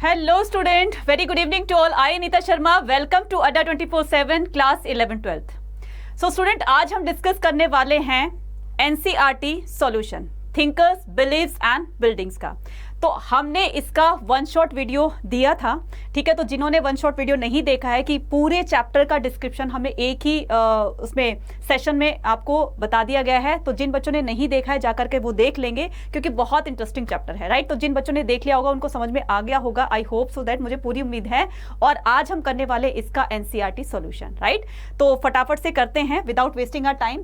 Hello student, very good evening to all. I Anita Sharma, welcome to Adda 24/7 class 11-12. So student, आज हम discuss करने वाले हैं NCERT solution, thinkers, believes and buildings का। तो हमने इसका वन शॉट वीडियो दिया था, ठीक है। तो जिन्होंने वन शॉट वीडियो नहीं देखा है कि पूरे चैप्टर का डिस्क्रिप्शन हमें एक ही उसमें सेशन में आपको बता दिया गया है। तो जिन बच्चों ने नहीं देखा है जाकर के वो देख लेंगे, क्योंकि बहुत इंटरेस्टिंग चैप्टर है, राइट। तो जिन बच्चों ने देख लिया होगा उनको समझ में आ गया होगा, आई होप सो दैट, मुझे पूरी उम्मीद है। और आज हम करने वाले इसका NCERT सॉल्यूशन, राइट। तो फटाफट से करते हैं विदाउट वेस्टिंग आवर टाइम।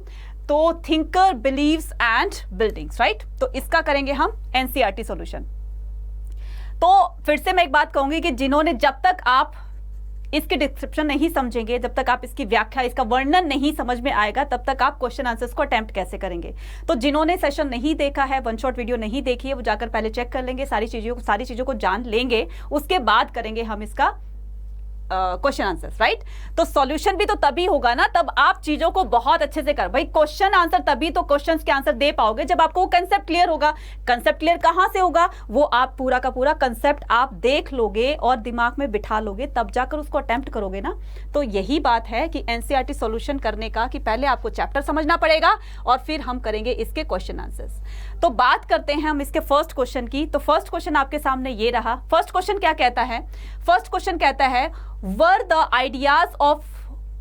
तो thinker, believes and buildings, right. तो इसका करेंगे हम NCERT सॉल्यूशन। तो फिर से मैं एक बात कहूंगी कि जिन्होंने, जब तक आप इसके डिस्क्रिप्शन नहीं समझेंगे, जब तक आप इसकी व्याख्या, इसका वर्णन नहीं समझ में आएगा, तब तक आप क्वेश्चन आंसर्स को अटेम्प्ट कैसे करेंगे। तो जिन्होंने सेशन नहीं देखा है, वन शॉट वीडियो नहीं देखी है, वो जाकर पहले चेक कर लेंगे, सारी चीजों को जान लेंगे, उसके बाद करेंगे हम इसका क्वेश्चन आंसर्स, राइट। तो सॉल्यूशन भी तो तभी होगा ना, तब आप चीजों को बहुत अच्छे से कर, भाई क्वेश्चन आंसर तभी तो क्वेश्चंस के आंसर दे पाओगे जब आपको कंसेप्ट क्लियर होगा। कंसेप्ट क्लियर कहां से होगा? वो आप पूरा का पूरा कंसेप्ट आप देख लोगे और दिमाग में बिठा लोगे, तब जाकर उसको अटेम्प्ट करोगे ना। तो यही बात है कि NCERT सॉल्यूशन करने का, कि पहले आपको चैप्टर समझना पड़ेगा और फिर हम करेंगे इसके क्वेश्चन आंसर्स। तो बात करते हैं हम इसके फर्स्ट क्वेश्चन की। तो फर्स्ट क्वेश्चन आपके सामने ये रहा। फर्स्ट क्वेश्चन क्या कहता है? फर्स्ट क्वेश्चन कहता है, were the ideas of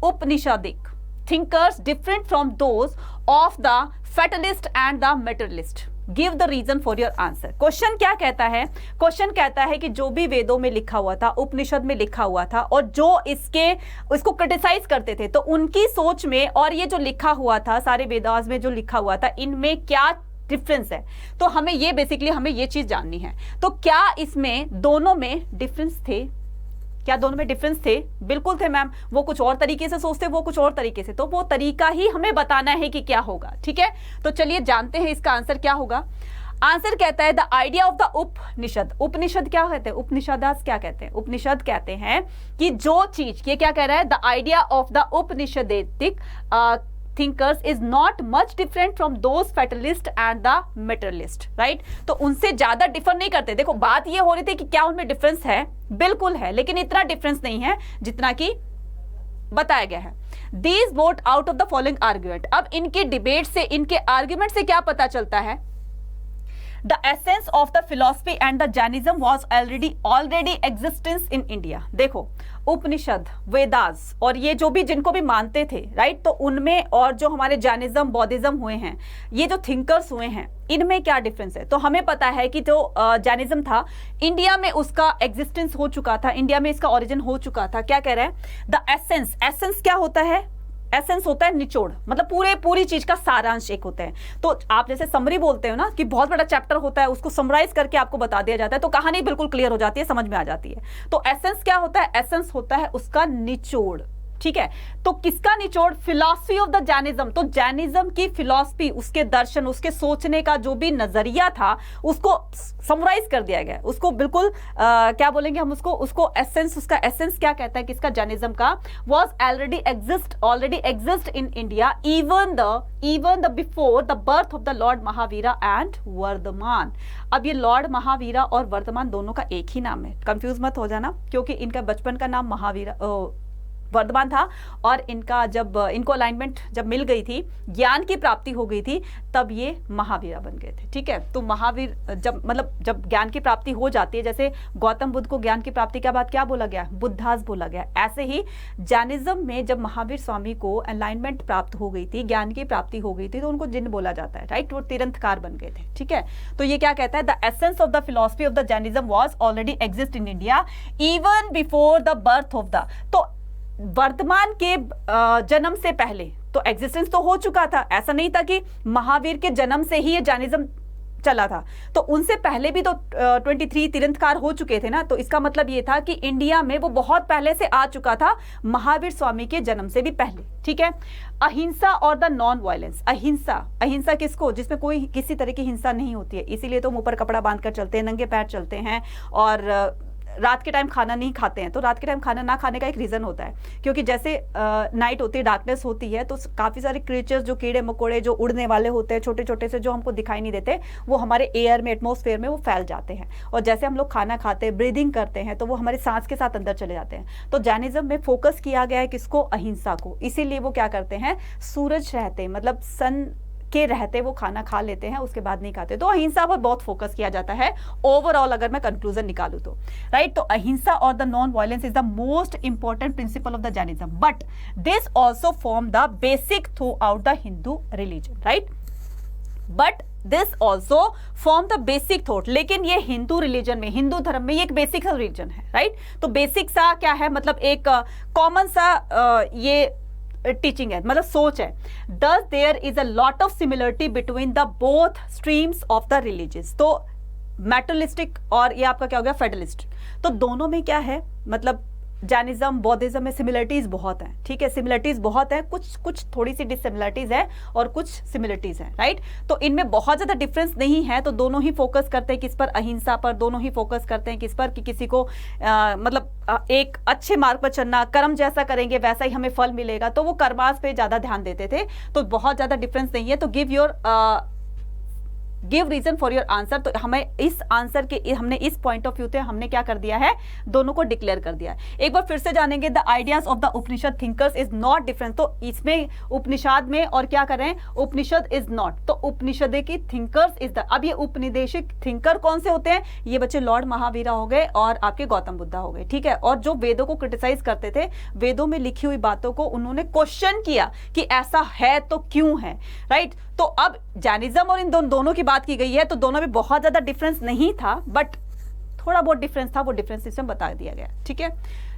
Upanishadic thinkers different from those of the fatalist and the materialist? Give the reason for your answer. Question क्या कहता है? क्वेश्चन कहता है कि जो भी वेदों में लिखा हुआ था, उपनिषद में लिखा हुआ था, और जो इसको क्रिटिसाइज करते थे, तो उनकी सोच में और ये जो लिखा हुआ था, सारे वेदास में जो लिखा हुआ था, इनमें क्या डिफरेंस है? तो हमें ये बेसिकली हमें ये चीज जाननी है। तो क्या इसमें दोनों में डिफरेंस थे? क्या दोनों में डिफरेंस थे? बिल्कुल थे मैम। वो कुछ और तरीके से सोचते, वो कुछ और तरीके से, तो वो तरीका ही हमें बताना है कि क्या होगा, ठीक है। तो चलिए जानते हैं इसका आंसर क्या होगा। आंसर कहता है, द आइडिया ऑफ द उपनिषद। उपनिषद क्या कहते हैं? उपनिषदास क्या कहते हैं? उपनिषद कहते हैं कि जो चीज, ये क्या कह रहा है? The idea of the Upanishadic thinkers is not much different from those fatalist and the materialist, right? तो उनसे ज्यादा डिफर नहीं करते। देखो बात ये हो रही थी कि क्या उनमें डिफरेंस है, बिल्कुल है, लेकिन इतना डिफरेंस नहीं है जितना कि बताया गया है। These vote out of the following argument। अब इनके डिबेट से, इनके आर्ग्यूमेंट से क्या पता चलता है? The essence of the philosophy and the Jainism was already existence in India। देखो उपनिषद, वेदास और ये जो भी जिनको भी मानते थे, राइट, तो उनमें और जो हमारे जैनिज्म, बौद्धिज्म हुए हैं, ये जो थिंकर्स हुए हैं, इनमें क्या डिफरेंस है? तो हमें पता है कि जो जैनिज्म था, इंडिया में उसका एग्जिस्टेंस हो चुका था, इंडिया में इसका ओरिजिन हो चुका था। क्या कह रहे हैं? द एसेंस, एसेंस क्या होता है? एसेंस होता है निचोड़, मतलब पूरी चीज का सारांश एक होता है। तो आप जैसे समरी बोलते हो ना, कि बहुत बड़ा चैप्टर होता है, उसको समराइज करके आपको बता दिया जाता है, तो कहानी बिल्कुल क्लियर हो जाती है, समझ में आ जाती है। तो एसेंस क्या होता है? एसेंस होता है उसका निचोड़, ठीक है। तो किसका निचोड़? Philosophy of the Jainism. तो जैनिज्म की फिलॉसफी, उसके दर्शन, उसके सोचने का जो भी नजरिया था, उसको समराइज कर दिया गया। उसको बिल्कुल क्या बोलेंगे हम उसको एसेंस, उसका एसेंस क्या कहता है किसका? जैनिज्म का। was already exist in India even the before the birth of the Lord Mahavira and Varthaman. अब ये लॉर्ड महावीरा और वर्धमान दोनों का एक ही नाम है, कंफ्यूज मत हो जाना, क्योंकि इनका बचपन का नाम महावीरा वर्धमान था, और इनका जब इनको अलाइनमेंट जब मिल गई थी, ज्ञान की प्राप्ति हो गई थी, तब ये महावीरा बन गए थे, ठीक है। तो महावीर जब ज्ञान की प्राप्ति हो जाती है, जैसे गौतम बुद्ध को ज्ञान की प्राप्ति के बाद क्या बोला गया? बुद्धास बोला गया। ऐसे ही जैनिज्म में जब महावीर स्वामी को अलाइनमेंट प्राप्त हो गई थी, ज्ञान की प्राप्ति हो गई थी, तो उनको जिन बोला जाता है, राइट। वो तीर्थंकर बन गए थे, ठीक है। तो ये क्या कहता है? The essence of the philosophy of the Jainism was already exist in India even before the birth of the. तो वर्तमान के जन्म से पहले तो एग्जिस्टेंस तो हो चुका था, ऐसा नहीं था कि महावीर के जन्म से ही ये जैनिज्म चला था। तो उनसे पहले भी तो 23 तीर्थंकर हो चुके थे ना। तो इसका मतलब ये था कि इंडिया में वो बहुत पहले से आ चुका था, महावीर स्वामी के जन्म से भी पहले, ठीक है। अहिंसा और द नॉन वायलेंस। अहिंसा किसको? जिसमें कोई किसी तरह की हिंसा नहीं होती है, इसीलिए तो हम ऊपर कपड़ा बांध कर चलते हैं, नंगे पैर चलते हैं, और रात के टाइम खाना नहीं खाते हैं, तो रात के टाइम खाना ना खाने का एक रीज़न होता है, क्योंकि जैसे नाइट होती है, डार्कनेस होती है, तो काफ़ी सारे क्रिएचर्स जो कीड़े मकोड़े जो उड़ने वाले होते हैं छोटे छोटे से, जो हमको दिखाई नहीं देते, वो हमारे एयर में, एटमॉस्फेयर में वो फैल जाते हैं, और जैसे हम लोग खाना खाते हैं, ब्रीदिंग करते हैं, तो वो हमारे सांस के साथ अंदर चले जाते हैं। तो जैनिज्म में फोकस किया गया है किसको? अहिंसा को। इसीलिए वो क्या करते हैं, सूरज रहते, मतलब सन के रहते वो खाना खा लेते हैं, उसके बाद नहीं खाते। तो अहिंसा पर बहुत फोकस किया जाता है ओवरऑल, अगर मैं कंक्लूजन निकालूं तो, राइट। तो अहिंसा और the non violence is the most important principle of the Jainism, but this also form the basic through out the Hindu religion, right. But this also form the basic thought, लेकिन ये Hindu religion में, हिंदू धर्म में ये एक बेसिक रिलीजन है, right. तो basic सा क्या है, मतलब एक कॉमन सा ये टीचिंग है, मतलब सोच है। Thus there is a lot of similarity between the both streams of the religions। तो मेटलिस्टिक और ये आपका क्या हो गया, फेडरलिस्ट, तो दोनों में क्या है, मतलब जैनिज्म बौद्धिज्म में सिमिलरिटीज बहुत हैं, ठीक है, सिमिलरिटीज बहुत है, कुछ थोड़ी सी डिसिमिलरिटीज है और कुछ सिमिलरिटीज हैं, राइट। तो इनमें बहुत ज्यादा डिफरेंस नहीं है, तो दोनों ही फोकस करते हैं किस पर, अहिंसा पर। दोनों ही फोकस करते हैं किस पर, कि किसी को मतलब एक अच्छे मार्ग पर चलना, कर्म जैसा करेंगे वैसा ही हमें फल मिलेगा, तो वो कर्मास पे ज्यादा ध्यान देते थे। तो बहुत ज्यादा डिफरेंस नहीं है। तो give reason for your answer. तो हमें इस आंसर के, हमने इस पॉइंट ऑफ व्यू से हमने क्या कर दिया है, दोनों को डिक्लेयर कर दिया है। एक बार फिर से जानेंगे, the ideas of the Upanishad thinkers is not different. तो इसमें उपनिषद में और क्या करें, उपनिषद इज नॉट, तो उपनिषद की थिंकर्स इज द, अब ये उपनिदेशिक थिंकर कौन से होते हैं, ये बच्चे लॉर्ड महावीरा हो गए और आपके गौतम बुद्धा हो गए, ठीक है। और जो वेदों को क्रिटिसाइज करते थे, वेदों में लिखी हुई बातों को उन्होंने क्वेश्चन किया कि ऐसा है तो क्यों है, राइट। तो अब जैनिज्म और इन दोनों की बात की गई है, तो दोनों में बहुत ज्यादा डिफरेंस नहीं था, बट थोड़ा बहुत डिफरेंस था, वो डिफरेंस इसमें बता दिया गया, ठीक है।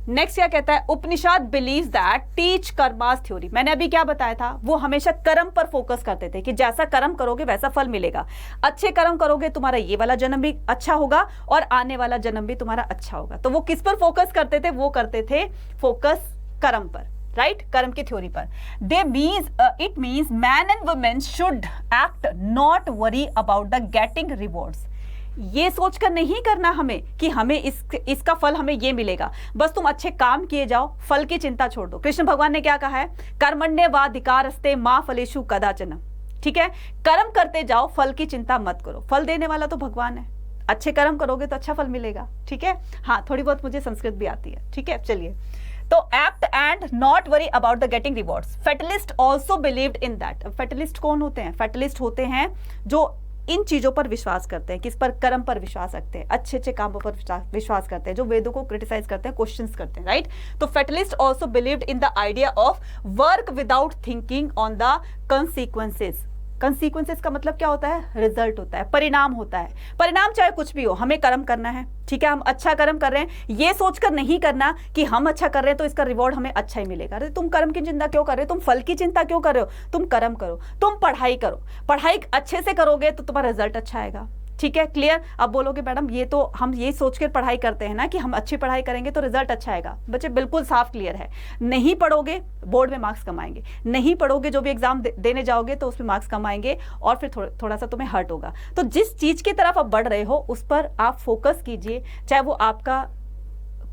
नेक्स्ट क्या कहता है, Upanishad believes that teach karmas theory. मैंने अभी क्या बताया था, वो हमेशा कर्म पर फोकस करते थे कि जैसा कर्म करोगे वैसा फल मिलेगा, अच्छे कर्म करोगे तुम्हारा ये वाला जन्म भी अच्छा होगा और आने वाला जन्म भी तुम्हारा अच्छा होगा। तो वो किस पर फोकस करते थे, वो करते थे फोकस कर्म पर, राइट, कर्म की थ्योरी पर। दे means it means man and women should act, not worry about the getting rewards. ये सोचकर नहीं करना हमें कि हमें इसका फल हमें ये मिलेगा, बस तुम अच्छे काम किए जाओ, फल की चिंता छोड़ दो। कृष्ण भगवान ने क्या कहा है, कर्मण्येवाधिकारस्ते मा फलेषु कदाचन, ठीक है। कर्म करते जाओ, फल की चिंता मत करो, फल देने वाला तो भगवान है, अच्छे कर्म करोगे तो अच्छा फल मिलेगा, ठीक है। हाँ, थोड़ी बहुत मुझे संस्कृत भी आती है, ठीक है। चलिए, तो act and not worry about the getting rewards. Fatalist also believed in that. Fatalist कौन होते हैं, फेटलिस्ट होते हैं जो इन चीजों पर विश्वास करते हैं, किस पर, कर्म पर विश्वास रखते हैं, अच्छे अच्छे कामों पर विश्वास करते हैं, जो वेदों को क्रिटिसाइज करते हैं, क्वेश्चंस करते हैं, राइट। तो fatalist also believed in the idea of work without thinking on the consequences. Consequences का मतलब क्या होता है, रिजल्ट होता है, परिणाम होता है। परिणाम चाहे कुछ भी हो, हमें कर्म करना है, ठीक है। हम अच्छा कर्म कर रहे हैं, ये सोचकर नहीं करना कि हम अच्छा कर रहे हैं तो इसका रिवॉर्ड हमें अच्छा ही मिलेगा। अरे तुम कर्म की चिंता क्यों कर रहे हो, तुम फल की चिंता क्यों कर रहे हो, तुम कर्म करो, तुम पढ़ाई करो, पढ़ाई अच्छे से करोगे तो तुम्हारा रिजल्ट अच्छा आएगा, ठीक है, क्लियर। अब बोलोगे मैडम ये तो हम ये सोचकर पढ़ाई करते हैं ना कि हम अच्छी पढ़ाई करेंगे तो रिजल्ट अच्छा आएगा। बच्चे बिल्कुल साफ क्लियर है, नहीं पढ़ोगे बोर्ड में मार्क्स कम आएंगे, नहीं पढ़ोगे जो भी एग्जाम देने जाओगे तो उसमें मार्क्स कम आएंगे और फिर थोड़ा सा तुम्हें हर्ट होगा। तो जिस चीज की तरफ आप बढ़ रहे हो उस पर आप फोकस कीजिए, चाहे वो आपका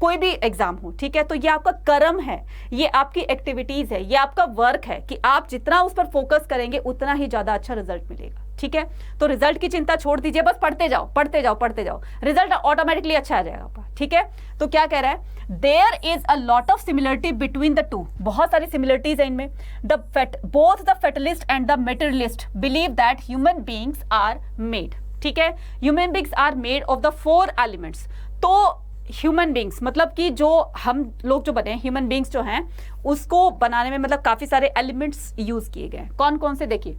कोई भी एग्जाम हो, ठीक है। तो ये आपका कर्म है, ये आपकी एक्टिविटीज है, ये आपका वर्क है कि आप जितना उस पर फोकस करेंगे उतना ही ज्यादा अच्छा रिजल्ट मिलेगा, ठीक है। तो रिजल्ट की चिंता छोड़ दीजिए, बस पढ़ते जाओ पढ़ते जाओ पढ़ते जाओ, रिजल्ट ऑटोमेटिकली अच्छा आ जाएगा आपका, ठीक है। तो क्या कह रहा है, there is a lot of similarity between the two. बहुत सारी सिमिलरिटीज है इनमें। Both the fatalist and the materialist believe that human beings are made, ठीक है। Human beings are made of the 4 elements. तो ह्यूमन बींग्स मतलब कि जो हम लोग जो बने, ह्यूमन बींग्स जो हैं उसको बनाने में मतलब काफी सारे एलिमेंट्स यूज किए गए। कौन कौन से, देखिए,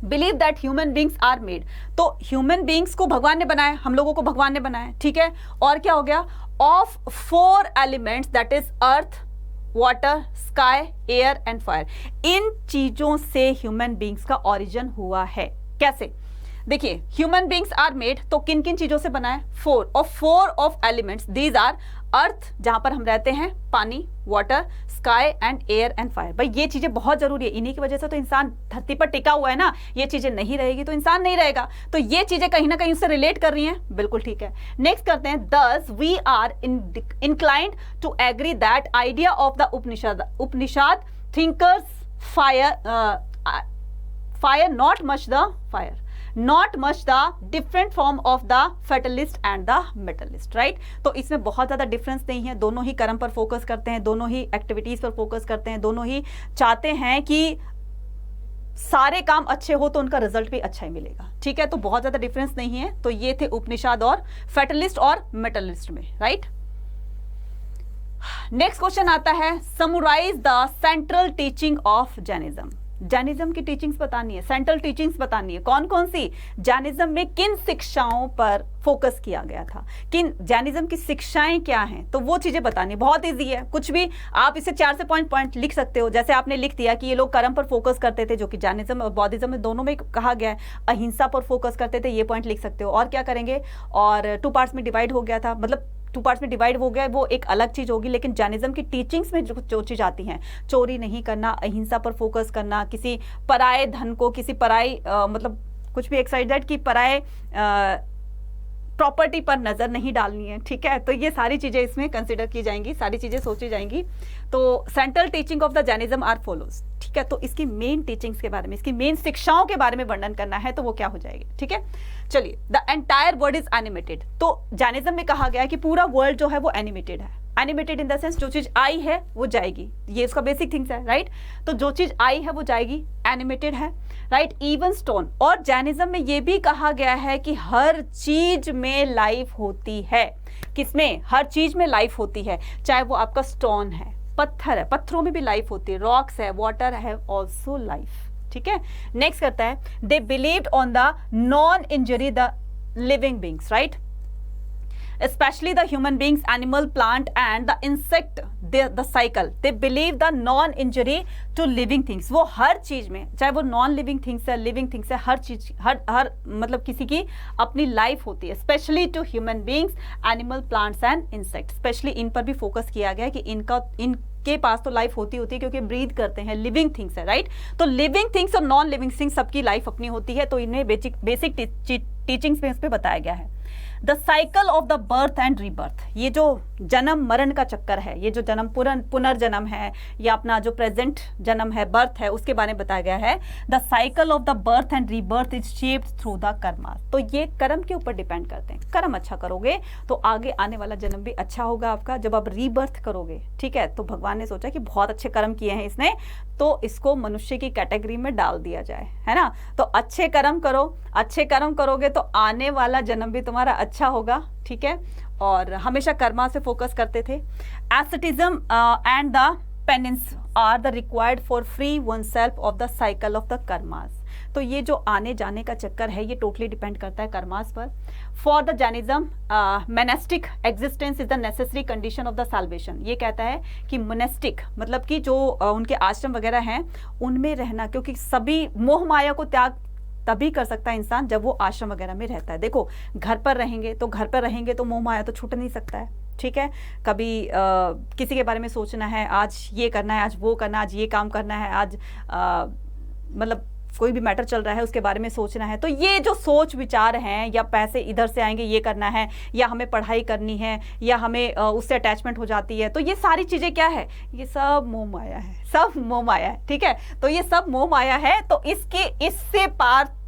believe that human beings are made. तो ह्यूमन बींग्स को भगवान ने बनाया, हम लोगों को भगवान ने बनाया, ठीक है। और क्या हो गया, of 4 elements that is earth, water, sky, air and fire. इन चीजों से ह्यूमन बींग्स का ओरिजिन हुआ है। कैसे, देखिए ह्यूमन बींग्स आर मेड, तो किन किन चीजों से बना है? Four of elements, these are earth जहां पर हम रहते हैं, पानी, water, sky and air and fire. भाई ये चीजें बहुत जरूरी है, इन्हीं की वजह से तो इंसान धरती पर टिका हुआ है ना। ये चीजें नहीं रहेगी तो इंसान नहीं रहेगा, तो ये चीजें कहीं ना कहीं उससे रिलेट कर रही हैं, बिल्कुल ठीक है। नेक्स्ट करते हैं, thus we are inclined to agree that idea of the Upanishad thinkers fire not much the different form of the fatalist and the materialist, right? तो इसमें बहुत ज़्यादा डिफरेंस नहीं है, दोनों ही कर्म पर फोकस करते हैं, दोनों ही एक्टिविटीज़ पर फोकस करते हैं, दोनों ही चाहते हैं कि सारे काम अच्छे हो तो उनका रिजल्ट भी अच्छा ही मिलेगा, ठीक है? तो बहुत ज़्यादा डिफरेंस नहीं है। तो ये थे उपनिषद और फेटलिस्ट और मेटलिस्ट में, राइट? नेक्स्ट क्वेश्चन आता है, summarise the central teaching of Jainism. Jainism की टीचिंग्स बतानी है, सेंट्रल टीचिंग्स बतानी है, कौन कौन सी? जैनिज्म में किन शिक्षाओं पर फोकस किया गया था, किन जैनिज्म की शिक्षाएं क्या हैं, तो वो चीजें बतानी। बहुत इजी है, कुछ भी आप इसे 4 से पॉइंट लिख सकते हो। जैसे आपने लिख दिया कि ये लोग कर्म पर फोकस करते थे, जो कि जैनिज्म और बौद्धिज्म में दोनों में कहा गया है। अहिंसा पर फोकस करते थे, ये पॉइंट लिख सकते हो। और क्या करेंगे? और 2 पार्ट्स में डिवाइड हो गया था, मतलब 2 पार्ट्स में डिवाइड हो गया, वो एक अलग चीज होगी। लेकिन जैनिज्म की टीचिंग्स में जो चीज आती हैं, चोरी नहीं करना, अहिंसा पर फोकस करना, किसी पराये धन को, किसी पराई मतलब कुछ भी एक्साइटेड की पराये प्रॉपर्टी पर नजर नहीं डालनी है, ठीक है? तो ये सारी चीजें इसमें कंसिडर की जाएंगी, सारी चीजें सोची जाएंगी। तो central teaching of the Jainism are follows, ठीक है? तो इसकी मेन टीचिंग्स के बारे में, इसकी मेन शिक्षाओं के बारे में वर्णन करना है, तो वो क्या हो जाएगी, ठीक है? चलिए, the entire world is animated. तो जैनिज्म में कहा गया है कि पूरा वर्ल्ड जो है वो एनिमेटेड है। एनिमेटेड इन द सेंस जो चीज आई है वो जाएगी, ये इसका बेसिक थिंग्स है, राइट? तो जो चीज आई है वो जाएगी, एनिमेटेड है, राइट? Even stone. और जैनिज्म में ये भी कहा गया है कि हर चीज में लाइफ होती है। किसमें? हर चीज में लाइफ होती है, चाहे वो आपका स्टोन है, पत्थर है, पत्थरों में भी लाइफ होती है, रॉक्स है, वाटर है, ऑल्सो लाइफ, ठीक है? नेक्स्ट करता है, they believed on the non injury the living beings, right? especially the human beings, animal, plant and the insect, the cycle, they believe the non injury to living things। वो हर चीज में, चाहे वो non living things है, living things है, हर चीज, हर मतलब किसी की अपनी लाइफ होती है। Specially to human beings, animal, plants and insect, specially इन पर भी फोकस किया गया है कि इनके पास तो लाइफ होती है क्योंकि ब्रीथ करते हैं, लिविंग थिंग्स है, राइट? तो लिविंग थिंग्स और नॉन लिविंग थिंग्स सबकी लाइफ अपनी होती है, तो इन्हें बेसिक टीचिंग्स में इस पे बताया गया है। The cycle of the birth and rebirth, ये जो जन्म मरण का चक्कर है, ये जो जन्म पुनर्जन्म है, या अपना जो प्रेजेंट जन्म है, बर्थ है, उसके बारे में बताया गया है। The cycle of the birth and rebirth is shaped through the Karma. तो ये कर्म के ऊपर डिपेंड करते हैं। कर्म अच्छा करोगे तो आगे आने वाला जन्म भी अच्छा होगा आपका। जब आप रीबर्थ करोगे, ठीक है, तो भगवान ने सोचा कि बहुत अच्छे कर्म किए हैं इसने, तो इसको मनुष्य की कैटेगरी में डाल दिया जाए, है ना? तो अच्छे कर्म करो, अच्छे कर्म करोगे तो आने वाला जन्म भी तुम्हारा अच्छा होगा, ठीक है? और हमेशा कर्मा से फोकस करते थे। Asceticism and the penance are the required for free one self of the cycle of the karmas. तो ये जो आने जाने का चक्कर है, ये टोटली डिपेंड करता है कर्मास पर। For the Jainism, monastic existence is the necessary condition of the salvation. ये कहता है कि मोनेस्टिक मतलब कि जो उनके आश्रम वगैरह हैं, उनमें रहना, क्योंकि सभी मोह माया को त्याग तभी कर सकता है इंसान जब वो आश्रम वगैरह में रहता है। देखो, घर पर रहेंगे तो मोह माया तो छूट नहीं सकता है, ठीक है? कभी किसी के बारे में सोचना है, आज ये करना है, आज वो करना है, आज ये काम करना है, आज मतलब कोई भी मैटर चल रहा है उसके बारे में सोचना है। तो ये जो सोच विचार हैं, या पैसे इधर से आएंगे ये करना है, या हमें पढ़ाई करनी है, या हमें उससे अटैचमेंट हो जाती है, तो ये सारी चीज़ें क्या है? ये सब मोह माया है, सब मोह माया है, ठीक है? तो ये सब मोह माया है। तो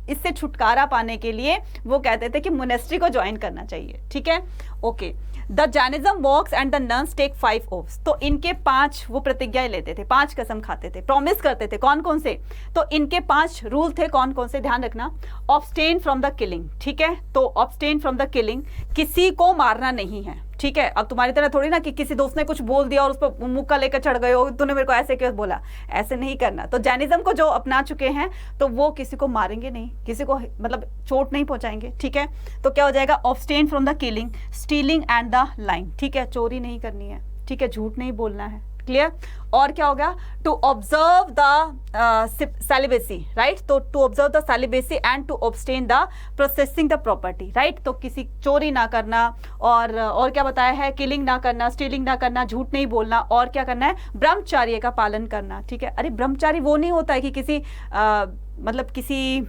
इससे छुटकारा पाने के लिए वो कहते थे कि मोनेस्ट्री को ज्वाइन करना चाहिए, ठीक है? Okay. The Jainism walks and the nuns take 5 oaths. तो इनके 5 वो प्रतिज्ञाएं लेते थे, 5 कसम खाते थे, प्रॉमिस करते थे। कौन कौन से? तो इनके 5 रूल थे, कौन कौन से? ध्यान रखना। ऑब्स्टेन फ्रॉम द किलिंग, ठीक है? तो ऑब्स्टेन फ्रॉम द किलिंग, किसी को मारना नहीं है, ठीक है? अब तुम्हारी तरह थोड़ी ना कि किसी दोस्त ने कुछ बोल दिया और उस पर मुक्का लेकर चढ़ गए हो, तूने मेरे को ऐसे क्यों बोला, ऐसे नहीं करना। तो जैनिज्म को जो अपना चुके हैं, तो वो किसी को मारेंगे नहीं, किसी को मतलब चोट नहीं पहुंचाएंगे, ठीक है? तो क्या हो जाएगा? Abstain from the killing, stealing and the lying, ठीक है? चोरी नहीं करनी है, ठीक है? झूठ नहीं बोलना है, क्लियर। और क्या हो गया, to observe the celibacy, right, तो to observe the celibacy and to abstain the processing the property, right, तो किसी चोरी ना करना, और क्या बताया है, किलिंग ना करना, स्टीलिंग ना करना, झूठ नहीं बोलना, और क्या करना है, ब्रह्मचर्य का पालन करना, ठीक है। अरे ब्रह्मचारी वो नहीं होता है कि किसी मतलब किसी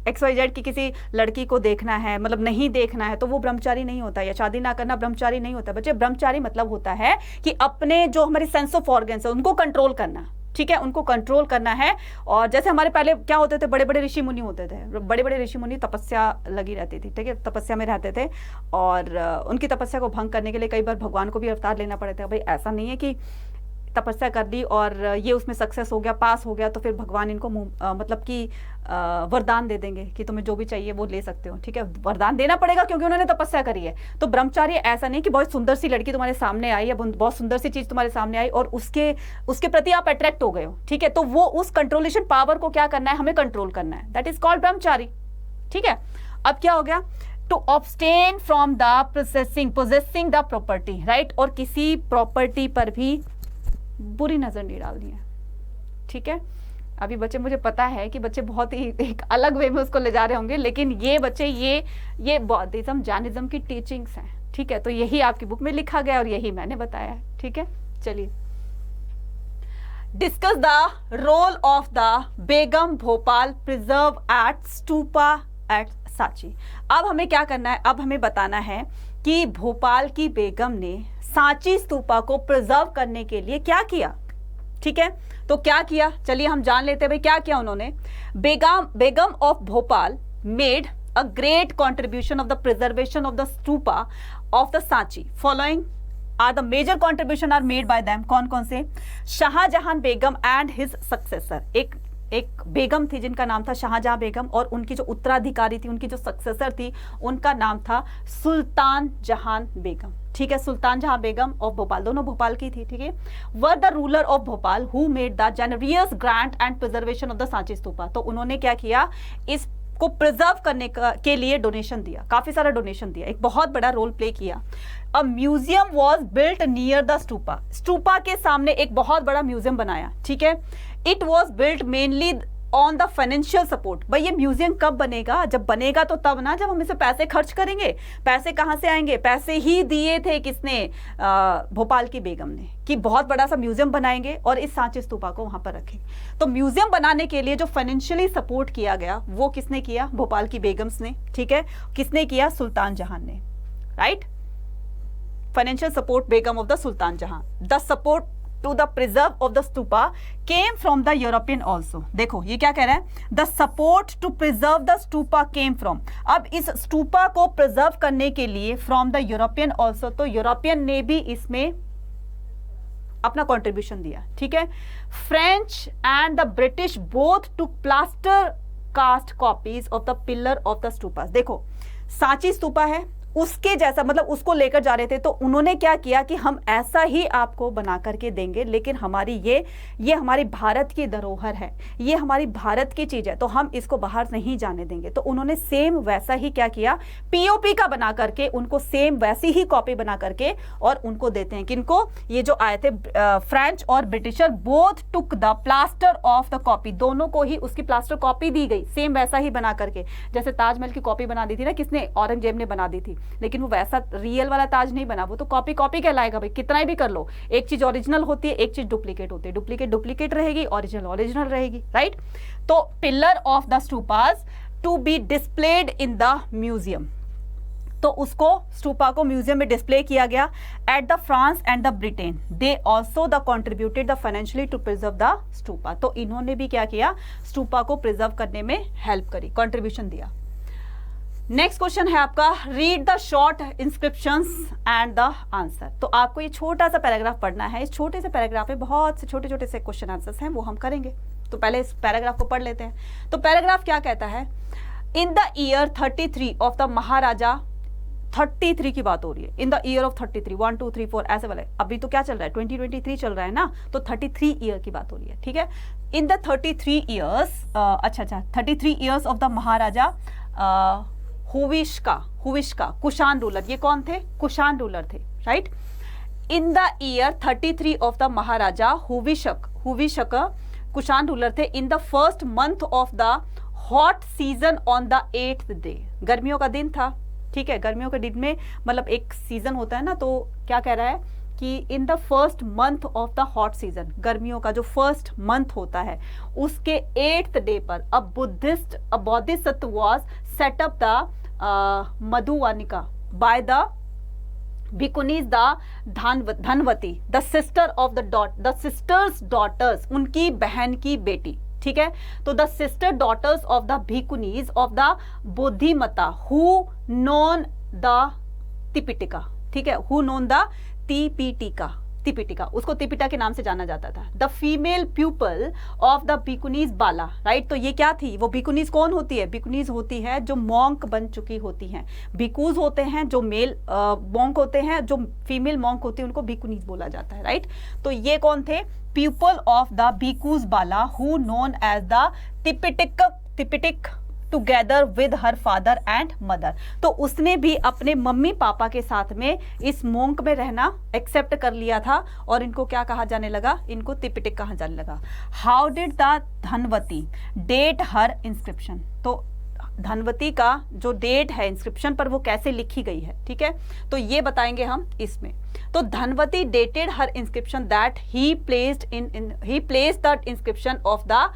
XYZ की किसी लड़की को देखना है, मतलब नहीं देखना है, तो वो ब्रह्मचारी नहीं होता, या शादी ना करना ब्रह्मचारी नहीं होता बच्चे। ब्रह्मचारी मतलब होता है कि अपने जो हमारी सेंस ऑफ ऑर्गन्स है उनको कंट्रोल करना, ठीक है, उनको कंट्रोल करना है। और जैसे हमारे पहले क्या होते थे, बड़े बड़े ऋषि मुनि होते थे, बड़े बड़े ऋषि मुनि तपस्या लगी रहती थी, ठीक है, तपस्या में रहते थे, और उनकी तपस्या को भंग करने के लिए कई बार भगवान को भी अवतार लेना पड़ता है। भाई ऐसा नहीं है कि तपस्या कर दी और ये उसमें सक्सेस हो गया, पास हो गया, तो फिर भगवान इनको मतलब कि वरदान दे देंगे कि तुम्हें जो भी चाहिए वो ले सकते हो, ठीक है, वरदान देना पड़ेगा क्योंकि उन्होंने तपस्या करी है। तो ब्रह्मचारी ऐसा नहीं कि बहुत सुंदर सी लड़की तुम्हारे सामने आई या बहुत सुंदर सी चीज तुम्हारे सामने आई और उसके प्रति आप अट्रैक्ट हो गए हो, ठीक है, तो वो उस कंट्रोलेशन पावर को क्या करना है, हमें कंट्रोल करना है, दैट इज कॉल्ड ब्रह्मचारी, ठीक है। अब क्या हो गया, to abstain from the possessing the property, right, और किसी प्रॉपर्टी पर भी बुरी नजर नहीं डालनी है, ठीक है। अभी बच्चे, मुझे पता है कि बच्चे बहुत ही एक अलग वे में उसको ले जा रहे होंगे, लेकिन ये बच्चे ये बौद्धिज्म जैनिज्म की टीचिंग्स हैं, ठीक है, तो यही आपकी बुक में लिखा गया और यही मैंने बताया है, ठीक है। चलिए, discuss the role of the Begum Bhopal preserve at stupa at Sanchi. अब हमें क्या करना है, अब हमें बताना है कि भोपाल की बेगम ने सांची स्तूपा को प्रिजर्व करने के लिए क्या किया, ठीक है। तो क्या किया, चलिए हम जान लेते हैं भाई क्या किया उन्होंने। Begum of Bhopal made a great contribution of the preservation of the stupa of the Sanchi. Following are the major contribution are made by them. कौन कौन से, Shahjahan Begum and his successor, एक बेगम थी जिनका नाम था शाहजहां बेगम, और उनकी जो उत्तराधिकारी थी, उनकी जो सक्सेसर थी, उनका नाम था सुल्तान जहां बेगम, ठीक है, सुल्तान जहां बेगम ऑफ भोपाल, दोनों भोपाल की थी, ठीक है। Were the ruler of Bhopal who made the generous grant and preservation of the Sanchi stupa. तो उन्होंने क्या किया, इसको प्रिजर्व करने के लिए डोनेशन दिया, काफी सारा डोनेशन दिया, एक बहुत बड़ा रोल प्ले किया। A museum was built near the stupa, stupa के सामने एक बहुत बड़ा म्यूजियम बनाया, ठीक है। It was built mainly on the financial support. भाई ये म्यूजियम कब बनेगा, जब बनेगा तो तब ना, जब हम इसे पैसे खर्च करेंगे। पैसे कहाँ से आएंगे, पैसे ही दिए थे किसने, भोपाल की बेगम ने, कि बहुत बड़ा सा म्यूजियम बनाएंगे और इस सांची स्तूपा को वहां पर रखेंगे। तो म्यूजियम बनाने के लिए जो फाइनेंशियली सपोर्ट किया गया वो किसने किया, भोपाल की बेगम्स ने, ठीक है। किसने किया, सुल्तान जहां ने, राइट। Financial support Begum of the Sultan Jahan. The support to the preserve of the stupa came from the European also। देखो ये क्या कह रहा है, the support to preserve the stupa came from। अब इस स्तूपा को प्रिजर्व करने के लिए from the European also, तो यूरोपियन ने भी इसमें अपना कंट्रीब्यूशन दिया, ठीक है। French and the British both took plaster cast copies of the pillar of the stupas. देखो सांची स्तूपा है, उसके जैसा, मतलब उसको लेकर जा रहे थे, तो उन्होंने क्या किया कि हम ऐसा ही आपको बना करके देंगे, लेकिन हमारी ये हमारी भारत की धरोहर है, ये हमारी भारत की चीज है, तो हम इसको बाहर नहीं जाने देंगे। तो उन्होंने सेम वैसा ही क्या किया, पीओपी का बना करके उनको सेम वैसी ही कॉपी बना करके और उनको देते हैं। किनको, ये जो आए थे फ्रेंच और britisher, both took the plaster of the copy, दोनों को ही उसकी प्लास्टर कॉपी दी गई, सेम वैसा ही बना करके। जैसे ताजमहल की कॉपी बना दी थी ना किसने, औरंगजेब ने बना दी थी, लेकिन वो वैसा रियल वाला ताज नहीं बना, वो तो कॉपी कहलाएगा भाई, कितना भी कर लो। एक चीज ओरिजिनल होती है, एक चीज डुप्लीकेट होती है, डुप्लीकेट रहेगी, ओरिजिनल रहेगी, राइट। तो pillar of the stupas to be displayed in the museum, तो उसको स्तूपा को म्यूजियम में डिस्प्ले किया गया। At the France and the Britain they also the contributed the financially to preserve the stupa. तो इन्होंने भी क्या किया, स्तूपा को प्रिजर्व करने में हेल्प करी, कॉन्ट्रीब्यूशन दिया। नेक्स्ट क्वेश्चन है आपका, read the short inscriptions and the answer. तो आपको ये छोटा सा पैराग्राफ पढ़ना है, इस छोटे से पैराग्राफ में बहुत से छोटे से क्वेश्चन आंसर्स हैं, वो हम करेंगे। तो पहले इस पैराग्राफ को पढ़ लेते हैं। तो पैराग्राफ क्या कहता है, in the year 33 of the Maharaja, 33 की बात हो रही है, इन द ईयर ऑफ 33, 1 2 3 4 ऐसे वाले। अभी तो क्या चल रहा है, 2023 चल रहा है ना, तो 33 ईयर की बात हो रही है, ठीक है। In the 33 years, 33 years of the Maharaja Huvishka, Kushan ruler, ये कौन थे, कुशान रूलर थे, right. In the year 33 of the Maharaja Huvishka Kushan ruler थे, in the first month of the hot season on the 8th day, गर्मियों का दिन था, ठीक है, गर्मियों के दिन में मतलब एक सीजन होता है ना, तो क्या कह रहा है कि इन the first month of the hot season, गर्मियों का जो फर्स्ट मंथ होता है उसके 8th डे पर a Bodhisattva was set up the Madhuvanika by the bhikkhunis the Dhanavati the sister of the sisters daughters, उनकी बहन की बेटी, ठीक है। तो the sister daughters of the bhikkhunis of the Bodhimata who known the Tipitaka, ठीक है, हु नोन द तिपिटिका, उसको तिपिटा के नाम से जाना जाता था। The female pupil of the bhikkhunis Bala, right. तो ये क्या थी, वो भिकुनीज कौन होती है, भिकुनीज होती है जो मॉन्क बन चुकी होती हैं। भिकुज होते हैं जो मेल मॉन्क होते हैं, जो फीमेल मॉन्क होती है उनको भिकुनीज बोला जाता है, राइट। तो ये कौन थे, pupil of the bhikkhus Bala who known as the Tipitaka together with her father and mother. तो उसने भी अपने मम्मी पापा के साथ में इस मोंक में रहना एक्सेप्ट कर लिया था और इनको क्या कहा जाने लगा, इनको तिपिटिक कहा जाने लगा। How did the Dhanvati date her inscription, तो धनवती का जो डेट है इंस्क्रिप्शन पर वो कैसे लिखी गई है, ठीक है, तो ये बताएंगे हम इसमें। तो Dhanavati dated her inscription that he placed the inscription of the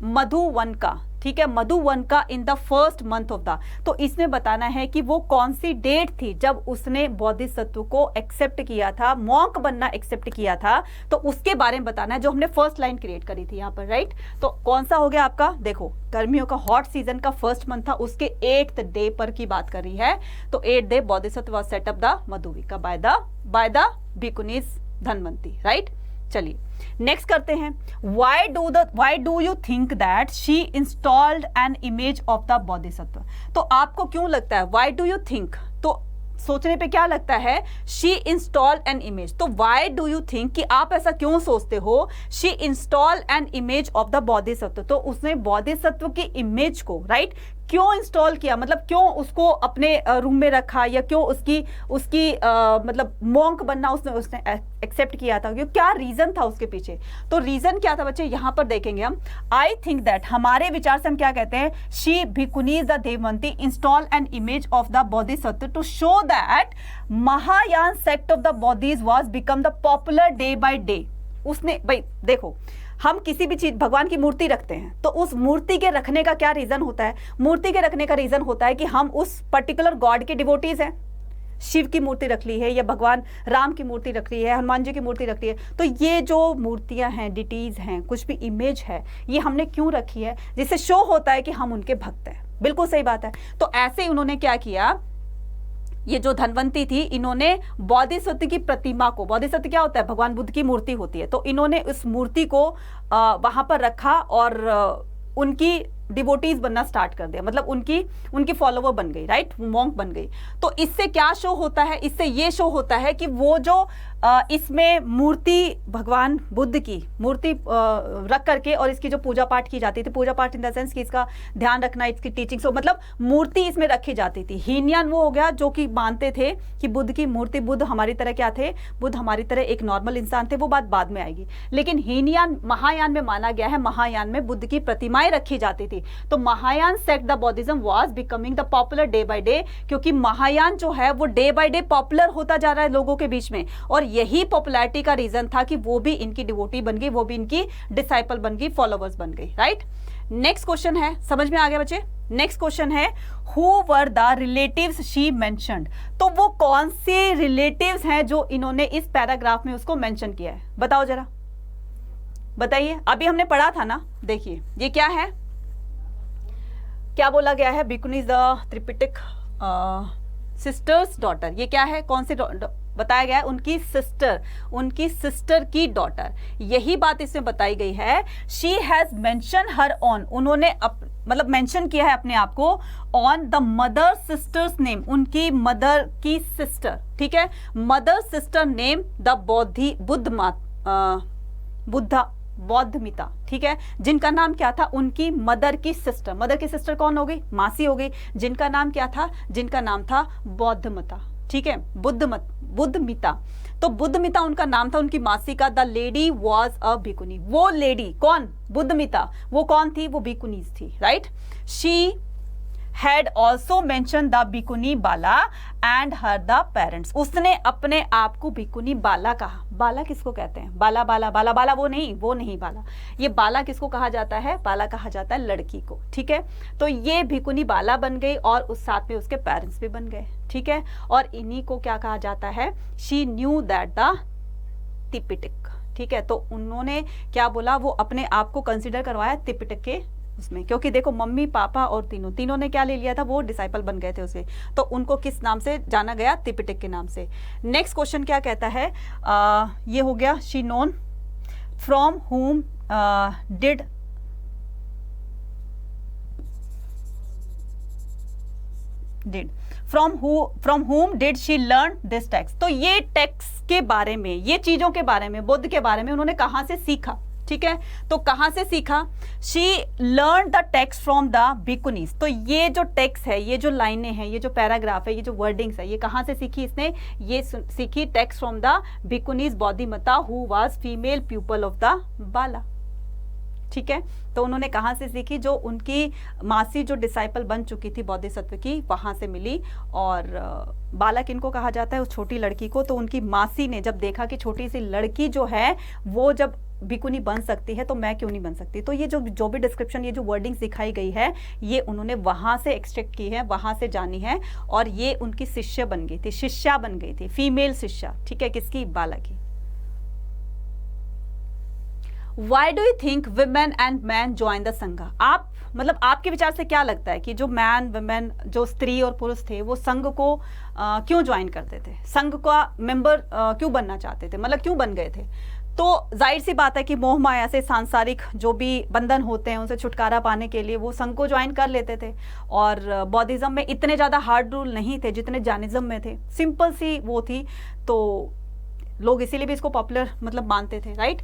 Madhuvanaka, ठीक है, Madhuvanaka in the first month of the, तो इसमें बताना है कि वो कौन सी डेट थी जब उसने बोधिसत्व को एक्सेप्ट किया था, मॉन्क बनना एक्सेप्ट किया था, तो उसके बारे में बताना है, जो हमने फर्स्ट लाइन क्रिएट करी थी यहाँ पर, राइट। तो कौन सा हो गया आपका, देखो गर्मियों का हॉट सीजन का फर्स्ट मंथ था, उसके 8th डे पर की बात कर रही है। तो 8th day Bodhisattva was set up the Madhuvika by the bhikkhunis Dhanavanti, right. चलिए नेक्स्ट करते हैं। Why do you think that she installed an image of the Bodhisattva, तो आपको क्यों लगता है, वाई डू यू थिंक, तो सोचने पे क्या लगता है, शी इंस्टॉल एन इमेज, तो वाई डू यू थिंक कि आप ऐसा क्यों सोचते हो, she install an image of the Bodhisattva, तो उसने बोधिसत्व की इमेज को, राइट, क्यों इंस्टॉल किया, मतलब क्यों उसको अपने रूम में रखा, या क्यों उसकी मतलब मॉन्क बनना उसने एक्सेप्ट किया था, क्या रीजन था उसके पीछे। तो रीजन क्या था बच्चे, यहां पर देखेंगे हम। आई थिंक दैट, हमारे विचार से हम क्या कहते हैं, she bhikkhunis the Devavanti install an image of the Bodhisattva to show that Mahayana sect of the Bodhis was become the popular day by day. उसने, भाई देखो, हम किसी भी चीज, भगवान की मूर्ति रखते हैं, तो उस मूर्ति के रखने का क्या रीजन होता है, मूर्ति के रखने का रीजन होता है कि हम उस पर्टिकुलर गॉड के डिवोटीज हैं। शिव की मूर्ति रख ली है, या भगवान राम की मूर्ति रख ली है, हनुमान जी की मूर्ति रख ली है, तो ये जो मूर्तियां हैं, डिटीज हैं, कुछ भी इमेज है, ये हमने क्यों रखी है, जिससे शो होता है कि हम उनके भक्त हैं। बिल्कुल सही बात है। तो ऐसे ही उन्होंने क्या किया, ये जो धनवंती थी, इन्होंने बोधिसत्व की प्रतिमा को, बोधिसत्व क्या होता है, भगवान बुद्ध की मूर्ति होती है, तो इन्होंने उस मूर्ति को वहां पर रखा और उनकी डिवोटीज बनना स्टार्ट कर दिया, मतलब उनकी फॉलोवर बन गई, राइट, मॉन्क बन गई। तो इससे क्या शो होता है, इससे ये शो होता है कि वो जो इसमें मूर्ति, भगवान बुद्ध की मूर्ति रख करके और इसकी जो पूजा पाठ की जाती थी, पूजा पाठ इन द सेंस कि इसका ध्यान रखना, इसकी टीचिंग, सो मतलब मूर्ति इसमें रखी जाती थी। हीनयान वो हो गया जो कि मानते थे कि बुद्ध की मूर्ति, बुद्ध हमारी तरह क्या थे, बुद्ध हमारी तरह एक नॉर्मल इंसान थे, वो बात बाद में आएगी। लेकिन हीनयान महायान में माना गया है, महायान में बुद्ध की प्रतिमाएं रखी जाती थी। तो Mahayana sect the बौद्धिज्म was becoming the popular day by day, क्योंकि महायान जो है वो डे बाय डे पॉपुलर होता जा रहा है लोगों के बीच में, और यही पॉपुलैरिटी का रीजन था कि वो भी इनकी डिवोटी बन गई, वो भी इनकी डिसाइपल बन गई, फॉलोवर्स बन गई, राइट। नेक्स्ट क्वेश्चन है, समझ में आ गया बच्चे। नेक्स्ट क्वेश्चन है, who were the relatives she mentioned, तो वो कौन से रिलेटिव्स हैं जो इन्होंने इस पैराग्राफ में उसको मेंशन किया है, बताओ जरा, बताइए। अभी हमने पढ़ा था ना, देखिए ये क्या है, क्या बोला गया है, भिकुनी द त्रिपिटिक सिस्टर्स डॉटर, ये क्या है, कौन सी बताया गया है, उनकी सिस्टर की डॉटर, यही बात इसमें बताई गई है। She has mention her on, उन्होंने मतलब मेंशन किया है अपने आप को on the mother sisters name, उनकी मदर की सिस्टर, ठीक है, मदर सिस्टर नेम द बौद्धमिता, ठीक है, जिनका नाम क्या था, उनकी मदर की सिस्टर कौन हो गई, मासी हो गई, जिनका नाम क्या था, जिनका नाम था बौद्धमिता, ठीक है, बुद्धमिता। तो बुद्धमिता उनका नाम था, उनकी मासी का। The lady was a bhikkhuni. वो लेडी कौन? बुद्धमिता। वो कौन थी? वो भिकुनीज थी, right. She had also mentioned the bhikkhuni Bala and her the parents। उसने अपने आप को भिकुनी बाला कहा। बाला किसको कहते हैं? बाला बाला बाला बाला वो नहीं बाला। ये बाला किसको कहा जाता है? बाला कहा जाता है लड़की को, ठीक है। तो ये भिकुनी बाला बन गई और उस साथ में उसके पेरेंट्स भी बन गए, ठीक है। और इन्हीं को क्या कहा जाता है? She knew that the Tripitaka, ठीक है। तो उन्होंने क्या बोला? वो अपने आप को कंसिडर करवाया त्रिपिटक के उसमें, क्योंकि देखो मम्मी पापा और तीनों ने क्या ले लिया था? वो डिसाइपल बन गए थे उसे। तो उनको किस नाम से जाना गया? त्रिपिटक के नाम से। नेक्स्ट क्वेश्चन क्या कहता है? ये हो गया शी नोन फ्रॉम हुम डिड फ्रॉम हुम did she learn this text. तो ये टेक्स्ट के बारे में, ये चीजों के बारे में, बुद्ध के बारे में उन्होंने कहां से सीखा? ठीक है, तो कहां से सीखा? She learn the text from the bhikkhunis. तो ये जो टेक्स्ट है, ये जो लाइनें हैं, ये जो पैराग्राफ है, ये जो वर्डिंग्स है, ये कहां से सीखी इसने? ये सीखी text from the bhikkhunis Buddhamitra who was female pupil of the Bala, ठीक है। तो उन्होंने कहां से सीखी? जो उनकी मासी जो डिसाइपल बन चुकी थी बोधिसत्व की, वहां से मिली। और बाला किनको कहा जाता है? उस छोटी लड़की को। तो उनकी मासी ने जब देखा कि छोटी सी लड़की जो है वो जब भिकुनी बन सकती है तो मैं क्यों नहीं बन सकती, तो ये जो भी डिस्क्रिप्शन, ये जो वर्डिंग सिखाई गई है, ये उन्होंने वहां से एक्सट्रैक्ट की है, वहां से जानी है। और ये उनकी शिष्य बन गई थी, शिष्या बन गई थी, फीमेल शिष्या, ठीक है, किसकी? बाला की। Why do you think women and men join the संघ? आप मतलब आपके विचार से क्या लगता है कि जो मैन वुमेन, जो स्त्री और पुरुष थे, वो संघ को क्यों ज्वाइन करते थे? संघ का मेंबर क्यों बनना चाहते थे, मतलब क्यों बन गए थे? तो जाहिर सी बात है कि मोह माया से, सांसारिक जो भी बंधन होते हैं, उनसे छुटकारा पाने के लिए वो संघ को ज्वाइन कर लेते थे। और बौद्धिज्म में इतने ज़्यादा हार्ड रूल नहीं थे जितने जैनिज्म में थे, सिंपल सी वो थी। तो लोग इसीलिए भी इसको पॉपुलर मतलब मानते थे, राइट।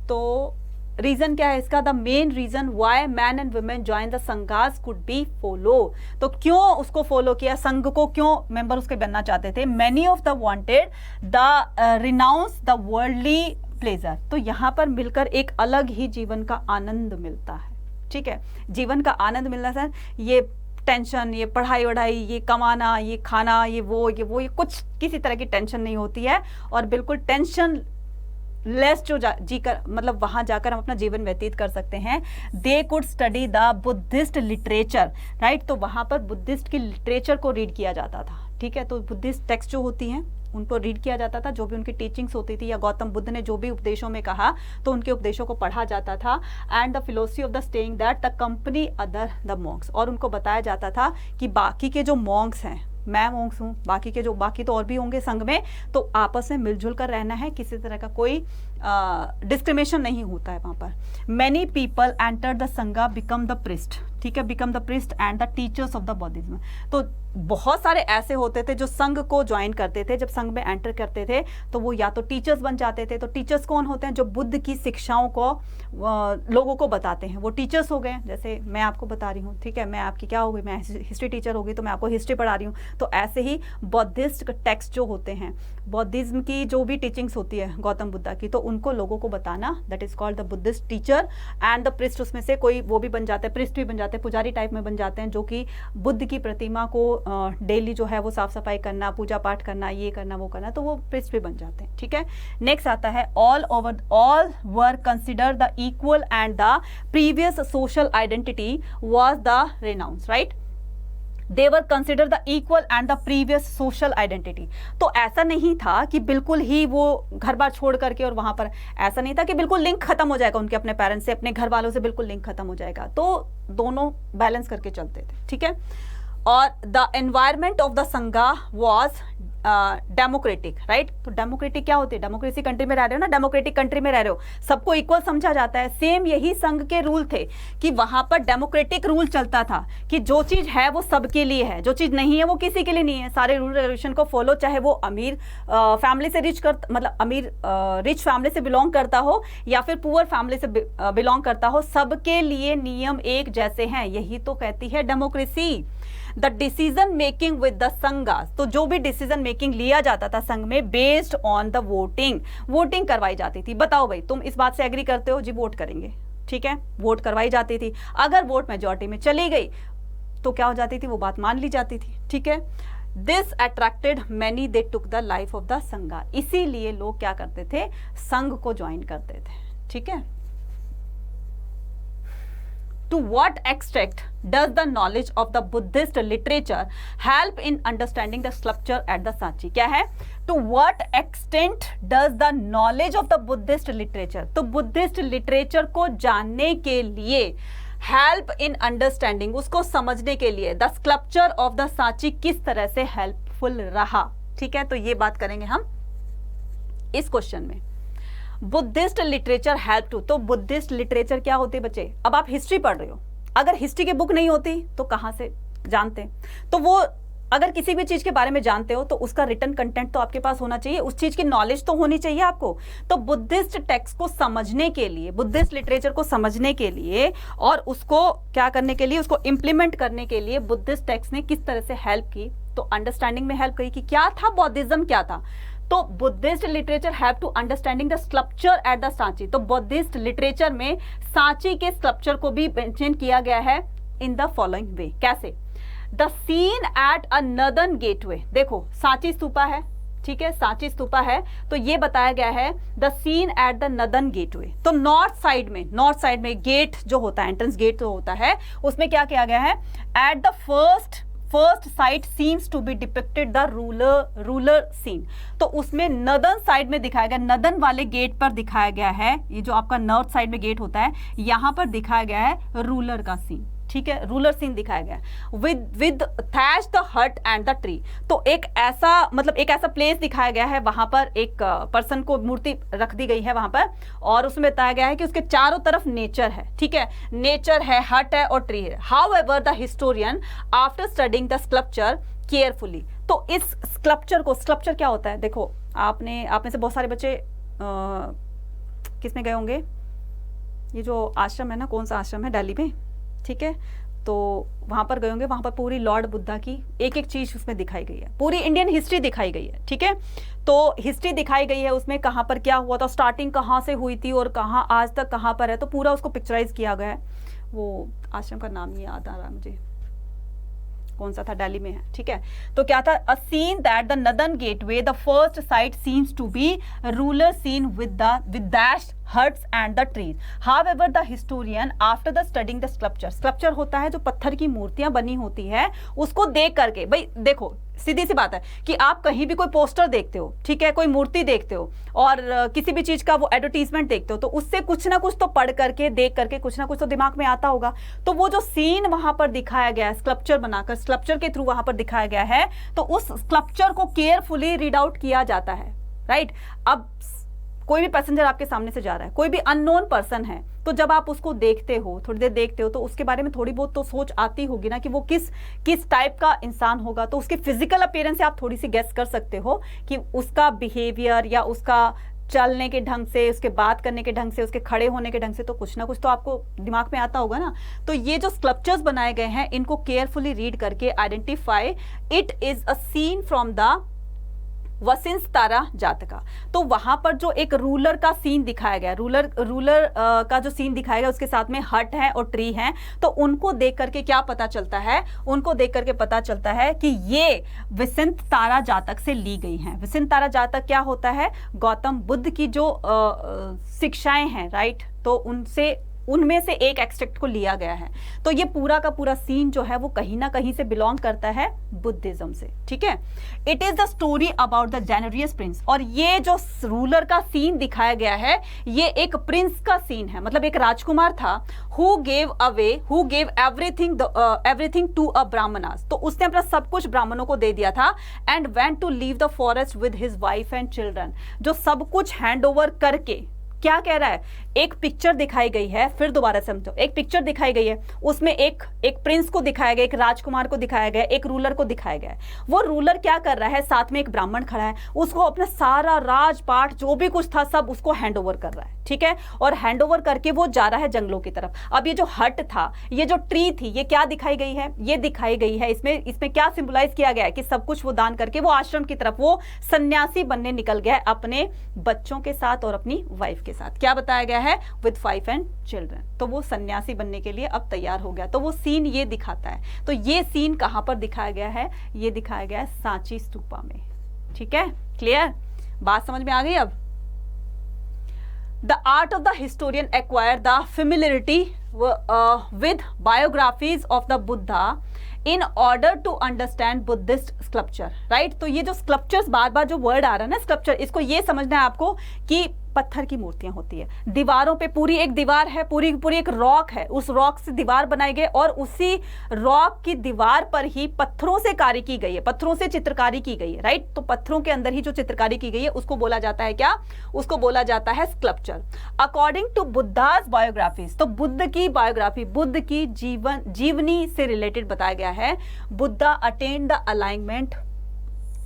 तो रीजन क्या है इसका? The main reason why man and women join the sanghas could be follow. तो क्यों उसको फॉलो किया? संघ को क्यों मेंबर उसके बनना चाहते थे? Many of the wanted the renounce the worldly pleasure. तो यहाँ पर मिलकर एक अलग ही जीवन का आनंद मिलता है, ठीक है। जीवन का आनंद मिलना सर, ये टेंशन, ये पढ़ाई वढ़ाई, ये कमाना, ये खाना, ये कुछ किसी तरह की टेंशन नहीं होती है। और बिल्कुल टेंशन लेस जो जीकर मतलब वहां जाकर हम अपना जीवन व्यतीत कर सकते हैं। They could study the Buddhist literature, right. तो वहां पर बुद्धिस्ट की लिटरेचर को रीड किया जाता था, ठीक है। तो बुद्धिस्ट टेक्स्ट जो होती हैं उनको रीड किया जाता था, जो भी उनकी टीचिंग्स होती थी, या गौतम बुद्ध ने जो भी उपदेशों में कहा तो उनके उपदेशों को पढ़ा जाता था। And the philosophy of the staying that the company other the Monks. और उनको बताया जाता था कि बाकी के जो मॉन्क्स हैं, मैं मॉन्क्स हूँ, बाकी तो और भी होंगे संघ में, तो आपस में मिलजुल कर रहना है, किसी तरह का कोई डिस्क्रिमिनेशन नहीं होता है वहाँ पर। मैनी पीपल एंटर द संघा बिकम द प्रिस्ट, ठीक है, become the priest and the teachers of the बौद्धिज्म। तो बहुत सारे ऐसे होते थे जो संघ को ज्वाइन करते थे, जब संघ में एंटर करते थे तो वो या तो टीचर्स बन जाते थे। तो टीचर्स कौन होते हैं? जो बुद्ध की शिक्षाओं को लोगों को बताते हैं, वो टीचर्स हो गए। जैसे मैं आपको बता रही हूँ, ठीक है, मैं आपकी क्या हो गई, मैं हिस्ट्री टीचर हो गई, तो मैं आपको हिस्ट्री पढ़ा रही हूँ। तो ऐसे ही बौद्धिस्ट टेक्स्ट जो होते हैं, बौद्धिज्म की जो भी टीचिंग्स होती है गौतम बुद्धा की, तो उनको लोगों को बताना, that is called the Buddhist teacher. And the priest, उसमें से कोई वो भी बन जाते हैं, प्रिस्ट भी बन जाते हैं, पुजारी टाइप में बन जाते हैं, जो कि बुद्ध की प्रतिमा को डेली जो है वो साफ सफाई करना, पूजा पाठ करना, ये करना वो करना, तो वो प्रिस्ट भी बन जाते हैं, ठीक है। नेक्स्ट आता है all were consider the equal and the previous social identity was the renounce, right. They were consider the equal and the previous social identity. तो ऐसा नहीं था कि बिल्कुल ही वो घर बार छोड़ करके, और वहां पर ऐसा नहीं था कि बिल्कुल लिंक खत्म हो जाएगा उनके अपने पेरेंट्स से, अपने घर वालों से बिल्कुल लिंक खत्म हो जाएगा। तो दोनों बैलेंस करके चलते थे, ठीक है। और द एनवायरमेंट ऑफ द संघा वॉज डेमोक्रेटिक, राइट। तो डेमोक्रेटिक क्या होती है? डेमोक्रेसी कंट्री में रह रहे हो ना, डेमोक्रेटिक कंट्री में रह रहे हो, सबको इक्वल समझा जाता है। सेम यही संघ के रूल थे कि वहां पर डेमोक्रेटिक रूल चलता था कि जो चीज है वो सबके लिए है, जो चीज नहीं है वो किसी के लिए नहीं है। सारे रूल रेगुलेशन को फॉलो, चाहे वो अमीर फैमिली से रिच फैमिली से बिलोंग करता हो या फिर पुअर फैमिली से बिलोंग करता हो, सबके लिए नियम एक जैसे हैं। यही तो कहती है democracy. The decision making with the sanghas, तो जो भी डिसीजन मेकिंग लिया जाता था संघ में बेस्ड ऑन द वोटिंग करवाई जाती थी। बताओ भाई, तुम इस बात से एग्री करते हो? जी वोट करेंगे, ठीक है, वोट करवाई जाती थी। अगर वोट मेजॉरिटी में चली गई तो क्या हो जाती थी, वो बात मान ली जाती थी, ठीक है। This attracted many, they took the life of the संघा, इसीलिए लोग क्या करते थे, संघ को ज्वाइन करते थे, ठीक है। To what extent does the knowledge of the Buddhist literature help in understanding the sculpture at the Sanchi? क्या है? To what extent does the knowledge of the Buddhist literature, तो बुद्धिस्ट लिटरेचर को जानने के लिए, हेल्प इन अंडरस्टैंडिंग, उसको समझने के लिए, the sculpture of the Sanchi किस तरह से हेल्पफुल रहा, ठीक है। तो ये बात करेंगे हम इस क्वेश्चन में। बुद्धिस्ट लिटरेचर हेल्प टू, तो बुद्धिस्ट लिटरेचर क्या होते बच्चे? अब आप हिस्ट्री पढ़ रहे हो, अगर हिस्ट्री की बुक नहीं होती तो कहां से जानते? तो वो अगर किसी भी चीज के बारे में जानते हो तो उसका रिटन कंटेंट तो आपके पास होना चाहिए, उस चीज की नॉलेज तो होनी चाहिए आपको। तो बुद्धिस्ट टेक्स्ट को समझने के लिए, बुद्धिस्ट लिटरेचर को समझने के लिए और उसको क्या करने के लिए, उसको इंप्लीमेंट करने के लिए बुद्धिस्ट टेक्स्ट ने किस तरह से हेल्प की, तो अंडरस्टैंडिंग में हेल्प की कि क्या था बौद्धिज्म, क्या था। तो Buddhist literature have to understanding the sculpture at the Sanchi, तो बुद्धिस्ट लिटरेचर में सांची के स्कल्पचर को भी मेंशन किया गया है इन द फॉलोइंग वे। कैसे? The scene at a northern gateway, देखो सांची स्तूपा है, ठीक है, सांची स्तूपा है, तो ये बताया गया है the scene at the northern gateway, तो नॉर्थ साइड में गेट जो होता है, एंट्रेंस गेट जो होता है, उसमें क्या किया गया है, at the first side seems to be depicted the ruler scene, तो उसमें नदर्न साइड में दिखाया गया, नदर्न वाले गेट पर दिखाया गया है, ये जो आपका नॉर्थ साइड में गेट होता है, यहां पर दिखाया गया है रूलर का सीन, ठीक है, रूलर सीन दिखाया गया विद थैच द हट एंड द ट्री, तो एक ऐसा प्लेस दिखाया गया है, वहां पर एक पर्सन को मूर्ति रख दी गई है वहां पर, और उसमें बताया गया है कि उसके चारों तरफ नेचर है, ठीक है, नेचर है, हट है और ट्री है। However the historian after studying the sculpture carefully, तो इस स्कल्पचर क्या होता है, देखो आप में से बहुत सारे बच्चे किसमें गए होंगे, ये जो आश्रम है ना, कौन सा आश्रम है दिल्ली में, ठीक है, तो वहां पर गए होंगे, वहां पर पूरी लॉर्ड बुद्धा की एक एक चीज उसमें दिखाई गई है, पूरी इंडियन हिस्ट्री दिखाई गई है, ठीक है। तो हिस्ट्री दिखाई गई है उसमें, कहां पर क्या हुआ था, स्टार्टिंग कहां से हुई थी और कहां आज तक कहां पर है, तो पूरा उसको पिक्चराइज किया गया है। वो आश्रम का नाम ही याद आ रहा है मुझे, कौन सा था, दिल्ली में है, ठीक है। तो क्या था, a scene that the northern gateway the first site seems to be ruler scene with thatch huts and the trees. However the historian after the studying the sculpture होता है जो पत्थर की मूर्तियां बनी होती है, उसको देख करके, भाई देखो सीधी सी बात है कि आप कहीं भी कोई पोस्टर देखते हो, ठीक है, कोई मूर्ति देखते हो और किसी भी चीज का वो एडवर्टीजमेंट देखते हो, तो उससे कुछ ना कुछ तो पढ़ करके, देख करके कुछ ना कुछ तो दिमाग में आता होगा। तो वो जो सीन वहां पर दिखाया गया है, स्कल्पचर बनाकर, स्कल्पचर के थ्रू वहां पर दिखाया गया है, तो उस स्कल्पचर को केयरफुली रीड आउट किया जाता है, राइट। अब कोई भी पैसेंजर आपके सामने से जा रहा है, कोई भी अननोन पर्सन है, तो जब आप उसको देखते हो, थोड़ी देर देखते हो, तो उसके बारे में थोड़ी बहुत तो सोच आती होगी ना कि वो किस टाइप का इंसान होगा। तो उसके फिजिकल अपीयरेंस से आप थोड़ी सी गेस कर सकते हो कि उसका बिहेवियर या उसका चलने के ढंग से, उसके बात करने के ढंग से, उसके खड़े होने के ढंग से, तो कुछ ना कुछ तो आपको दिमाग में आता होगा ना। तो ये जो स्कल्पचर्स बनाए गए हैं, इनको केयरफुली रीड करके identify it is a scene from the Vessantara Jataka. तो वहां पर जो एक रूलर का सीन दिखाया गया, रूलर का जो सीन दिखाया गया, उसके साथ में हट है और ट्री है, तो उनको देख करके क्या पता चलता है, उनको देख करके पता चलता है कि ये वसिंस्तारा जातक से ली गई हैं। वसिंस्तारा जातक क्या होता है, गौतम बुद्ध की जो शिक्षाएं हैं, राइट, तो उनमें से एक एक्सट्रैक्ट को लिया गया है। तो ये पूरा का पूरा सीन जो है वो कहीं ना कहीं से बिलोंग करता है बुद्धिज्म से, ठीक है। It is the story about the generous prince, और ये जो रूलर का सीन दिखाया गया है, ये एक प्रिंस का सीन है, मतलब एक राजकुमार था, who gave everything to a Brahmanas, तो उसने अपना सब कुछ ब्राह्मणों को दे दिया था, and went to leave the forest with his wife and children, जो सब कुछ हैंड ओवर करके क्या कह रहा है, एक पिक्चर दिखाई गई है, फिर दोबारा समझो, एक पिक्चर दिखाई गई है, उसमें एक प्रिंस को दिखाया गया, एक राजकुमार को दिखाया गया, एक रूलर को दिखाया गया है। वो रूलर क्या कर रहा है, साथ में एक ब्राह्मण खड़ा है, उसको अपना सारा राजपाट जो भी कुछ था सब उसको हैंड ओवर कर रहा है, ठीक है, और हैंड ओवर करके वो जा रहा है जंगलों की तरफ। अब ये जो हट था, ये जो ट्री थी, ये क्या दिखाई गई है, ये दिखाई गई है, इसमें क्या सिंबलाइज किया गया है कि सब कुछ वो दान करके वो आश्रम की तरफ, वो सन्यासी बनने निकल गया है अपने बच्चों के साथ और अपनी वाइफ के साथ। क्या बताया गया है, विद 5 एंड चिल्ड्रन। तो वो सन्यासी बनने के लिए अब तैयार हो गया। तो वो सीन ये दिखाता है। तो ये सीन कहां पर दिखाया गया है, ये दिखाया गया है सांची स्तूपा में। ठीक है, क्लियर, बात समझ में आ गई। अब the art of the historian acquire the familiarity with biographies of the Buddha in order to understand Buddhist sculpture, right? तो ये जो sculptures, बार बार जो वर्ड आ रहा है ना sculpture, इसको ये समझना है आपको कि पत्थर की मूर्तियां होती है। दीवारों पे पूरी एक दीवार है, पूरी पूरी एक रॉक है, उस रॉक से दीवार बनाई गई और उसी रॉक की दीवार पर ही पत्थरों से कारी की गई है, पत्थरों से चित्रकारी की गई है, राइट? तो पत्थरों के अंदर ही जो चित्रकारी की गई है उसको बोला जाता है क्या, उसको बोला जाता है sculpture. According to Buddha's biographies, तो बुद्ध की बायोग्राफी, बुद्ध की जीवनी से रिलेटेड बताया गया है। Buddha attend the alignment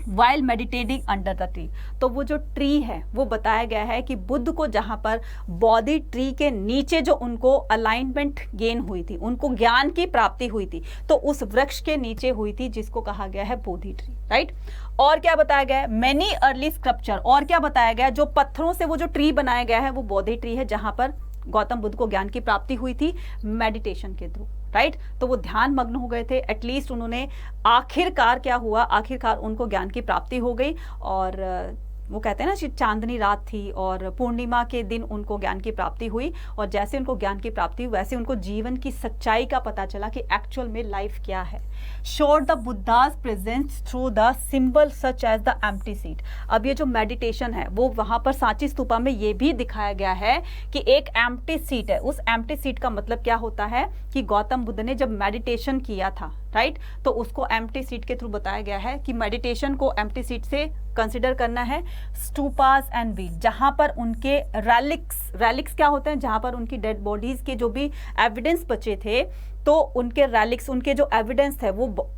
while meditating under the tree. तो वो जो ट्री है वो बताया गया है कि बुद्ध को जहां पर बोधि ट्री के नीचे जो उनको अलाइनमेंट गेन हुई थी, उनको ज्ञान की प्राप्ति हुई थी, तो उस वृक्ष के नीचे हुई थी जिसको कहा गया है बोधि ट्री, राइट? और क्या बताया गया है, मेनी अर्ली स्कल्पचर, और क्या बताया गया है, जो पत्थरों से वो जो ट्री बनाया गया है वो बोधि ट्री है जहां पर गौतम बुद्ध को ज्ञान की प्राप्ति हुई थी मेडिटेशन के थ्रू, राइट? तो वो ध्यान मग्न हो गए थे, एटलीस्ट उन्होंने आखिरकार क्या हुआ, आखिरकार उनको ज्ञान की प्राप्ति हो गई। और वो कहते हैं ना, चांदनी रात थी और पूर्णिमा के दिन उनको ज्ञान की प्राप्ति हुई, और जैसे उनको ज्ञान की प्राप्ति हुई वैसे उनको जीवन की सच्चाई का पता चला कि एक्चुअल में लाइफ क्या है। Showed the Buddha's presence through the symbol such as the empty seat. अब ये जो मेडिटेशन है वो वहां पर सांची स्तूपा में ये भी दिखाया गया है कि एक एम्प्टी सीट है। उस एम्प्टी सीट का मतलब क्या होता है कि गौतम बुद्ध ने जब मेडिटेशन किया था, राइट, तो उसको एम्प्टी सीट के थ्रू बताया गया है कि मेडिटेशन को एम्प्टी सीट से कंसिडर करना है। स्टूपास एंड व्हील, जहां पर उनके रैलिक्स क्या होते हैं, जहां पर उनकी डेड बॉडीज के जो भी एविडेंस बचे थे, तो उनके रैलिक्स, उनके जो एविडेंस है वो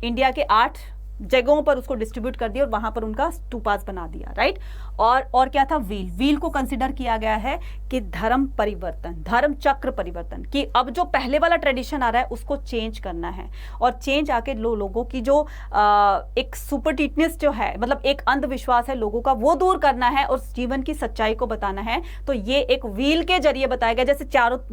इंडिया के 8 जगहों पर उसको डिस्ट्रीब्यूट कर दिया और वहां पर उनका स्टूपास बना दिया, राइट? और क्या था, व्हील को कंसिडर किया गया है कि धर्म परिवर्तन, धर्म चक्र परिवर्तन, कि अब जो पहले वाला ट्रेडिशन आ रहा है उसको चेंज करना है, और चेंज आके लोगों की जो एक सुपरस्टिशनस जो है, मतलब एक अंधविश्वास है लोगों का, वो दूर करना है और जीवन की सच्चाई को बताना है। तो ये एक व्हील के जरिए बताया गया,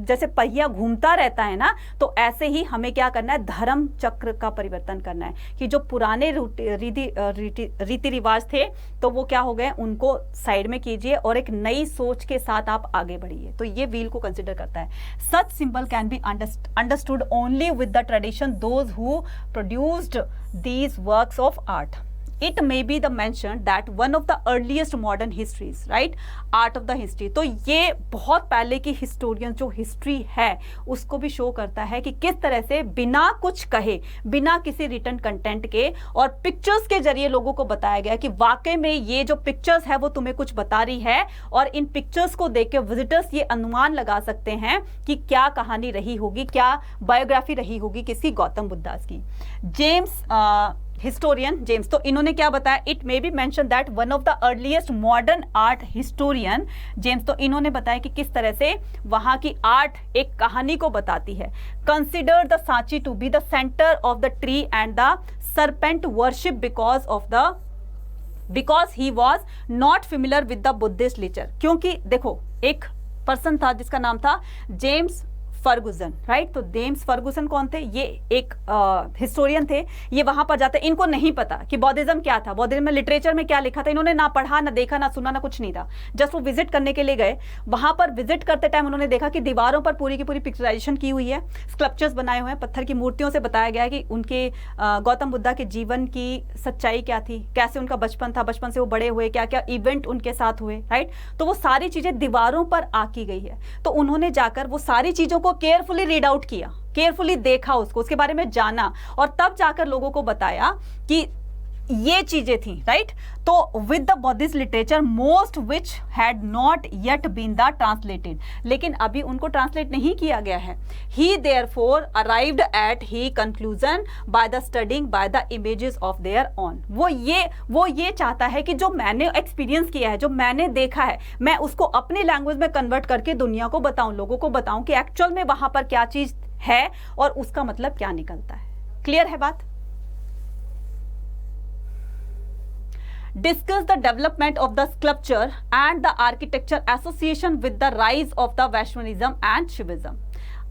जैसे पहिया घूमता रहता है ना, तो ऐसे ही हमें क्या करना है, धर्म चक्र का परिवर्तन करना है, कि जो पुराने रीति रिवाज थे तो वो क्या हो गए, उनको साइड में कीजिए और एक नई सोच के साथ आप आगे बढ़िए। तो ये व्हील को कंसिडर करता है। Such symbol can be understood only with the tradition those who produced these works of art. It may be the mentioned that one of the earliest modern histories, right, art of the history। तो ये बहुत पहले की historian जो history है उसको भी show करता है कि किस तरह से बिना कुछ कहे, बिना किसी रिटन कंटेंट के और पिक्चर्स के जरिए लोगों को बताया गया कि वाकई में ये जो पिक्चर्स है वो तुम्हें कुछ बता रही है, और इन पिक्चर्स को देख के विजिटर्स ये अनुमान लगा सकते हैं कि क्या कहानी रही होगी, क्या बायोग्राफी रही होगी किसी गौतम बुद्धास की। जेम्स हिस्टोरियन जेम्स, तो इन्होंने क्या बताया, it may be mention that one of the earliest modern art historian James, तो इन्होंने बताया कि किस तरह से वहां की आर्ट एक कहानी को बताती है। Consider the Sanchi to be the centre of the tree and the serpent worship because he was not familiar with the Buddhist literature. क्योंकि देखो, एक पर्सन था जिसका नाम था जेम्स फर्गुसन, राइट? तो जेम्स फर्गुसन कौन थे, ये एक हिस्टोरियन थे। ये वहां पर जाते, इनको नहीं पता कि बौद्धिज्म क्या था, बौद्धिज्म में लिटरेचर में क्या लिखा था, इन्होंने ना पढ़ा, ना देखा, ना सुना, ना कुछ नहीं था। जस्ट वो विजिट करने के लिए गए। वहां पर विजिट करते टाइम उन्होंने देखा कि दीवारों पर पूरी की पूरी पिक्चराइजेशन की हुई है, स्कल्पचर्स बनाए हुए हैं, पत्थर की मूर्तियों से बताया गया है कि उनके गौतम बुद्धा के जीवन की सच्चाई क्या थी, कैसे उनका बचपन था, बचपन से वो बड़े हुए, क्या क्या इवेंट उनके साथ हुए, राइट? तो वो सारी चीजें दीवारों पर आकी गई है। तो उन्होंने जाकर वो सारी चीजों को केयरफुली रीड आउट किया, केयरफुली देखा उसको, उसके बारे में जाना, और तब जाकर लोगों को बताया कि ये चीजें थी, राइट। तो with the Buddhist literature most which had not yet been the translated, लेकिन अभी उनको ट्रांसलेट नहीं किया गया है। He therefore arrived at he conclusion by the studying by the images of their own. वो ये चाहता है कि जो मैंने एक्सपीरियंस किया है, जो मैंने देखा है, मैं उसको अपनी लैंग्वेज में कन्वर्ट करके दुनिया को बताऊं, लोगों को बताऊं कि एक्चुअल में वहां पर क्या चीज है और उसका मतलब क्या निकलता है। क्लियर है बात? Discuss the development of the sculpture and the architecture association with the rise of the Vaishnavism and Shivism।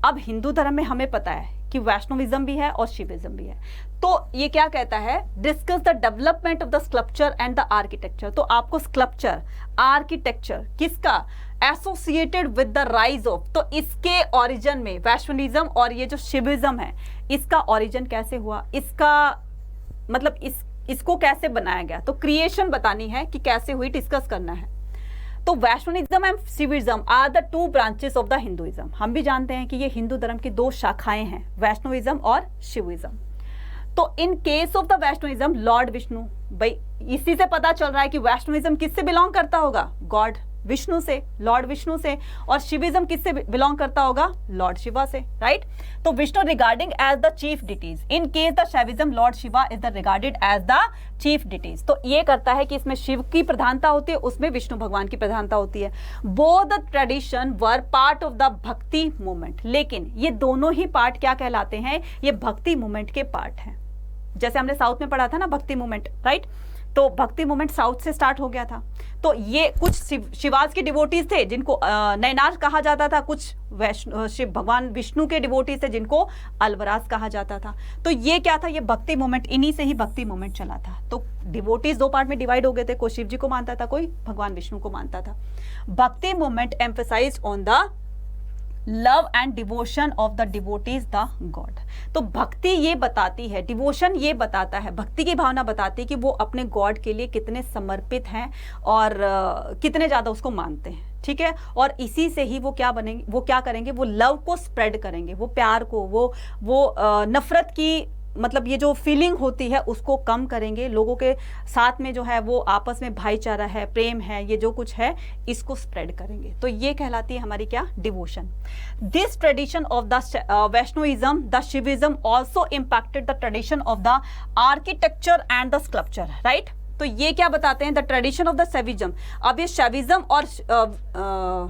अब हिंदू धर्म में हमें पता है कि वैष्णविज्म भी है और शिविज्म भी है। तो ये क्या कहता है, discuss the development of the sculpture and the architecture. तो आपको स्कल्पचर, आर्किटेक्चर किसका associated with the rise of, तो इसके ओरिजिन में वैष्णविज्म और ये जो शिविज्म है इसका ओरिजिन कैसे हुआ, इसका मतलब इसको कैसे बनाया गया, तो क्रिएशन बतानी है कि कैसे हुई, डिस्कस करना है। तो Vaishnavism and Shivism are the two branches of the Hinduism. हम भी जानते हैं कि ये हिंदू धर्म की दो शाखाएं हैं, वैष्णविज्म और शिविज्म। तो in case of the Vaishnavism Lord Vishnu, भाई इसी से पता चल रहा है कि वैष्णविज्म किससे बिलोंग करता होगा, गॉड विष्णु से, लॉर्ड विष्णु से। और शिविज्म किससे बिलोंग करता होगा, लॉर्ड शिवा से, राइट। तो Vishnu regarding as the chief deities, in case the Shaivism Lord Shiva is the regarded as the chief deities. तो ये करता है कि इसमें शिव की प्रधानता होती है, उसमें विष्णु भगवान की प्रधानता होती है। Both tradition were part of the भक्ति मूवमेंट, लेकिन ये दोनों ही पार्ट क्या कहलाते हैं, ये भक्ति मूवमेंट के पार्ट हैं। जैसे हमने साउथ में पढ़ा था ना भक्ति मूवमेंट, राइट। तो भक्ति मूवमेंट साउथ से स्टार्ट हो गया था। तो ये कुछ शिवाज के डिवोटीज थे जिनको नयनार कहा जाता था, कुछ शिव भगवान विष्णु के डिवोटीज थे जिनको अलवराज कहा जाता था। तो ये क्या था, ये भक्ति मूवमेंट, इन्हीं से ही भक्ति मूवमेंट चला था। तो डिवोटीज दो पार्ट में डिवाइड हो गए थे, कोई शिव जी को मानता था, कोई भगवान विष्णु को मानता था। Bhakti movement emphasized on the love and devotion of the devotees the god. तो भक्ति ये बताती है, डिवोशन ये बताता है, भक्ति की भावना बताती है कि वो अपने गॉड के लिए कितने समर्पित हैं और कितने ज्यादा उसको मानते हैं, ठीक है। और इसी से ही वो क्या बनेंगे, वो क्या करेंगे, वो लव को स्प्रेड करेंगे, वो प्यार को, वो नफरत की मतलब ये जो फीलिंग होती है उसको कम करेंगे, लोगों के साथ में जो है वो आपस में भाईचारा है, प्रेम है, ये जो कुछ है इसको स्प्रेड करेंगे। तो ये कहलाती है हमारी क्या, devotion. This tradition of the Vaishnavism the शिविज्म also impacted the tradition of the architecture and the sculpture, right. तो ये क्या बताते हैं, the tradition of the Shaivism, अब ये शैविज्म और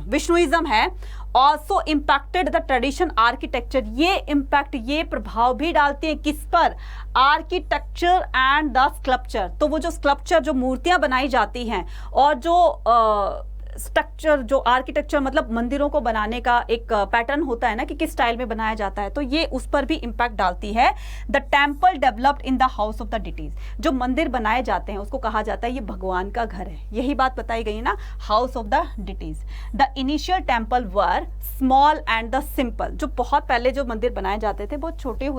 विष्णुइज्म है, also impacted the tradition architecture, ये इम्पैक्ट, ये प्रभाव भी डालते हैं किस पर, आर्किटेक्चर एंड द स्कल्पचर। तो वो जो स्कल्पचर, जो मूर्तियां बनाई जाती हैं और जो स्ट्रक्चर, जो आर्किटेक्चर मतलब मंदिरों को बनाने का एक पैटर्न होता है ना कि किस स्टाइल में बनाया जाता है, तो ये उस पर भी इंपैक्ट डालती है। The temple developed in the house of the deities, जो मंदिर बनाए जाते हैं उसको कहा जाता है ये भगवान का घर है, यही बात बताई गई है ना, house of the deities. The initial temple were small and the simple, जो बहुत पहले जो मंदिर बनाए जाते थे बहुत छोटे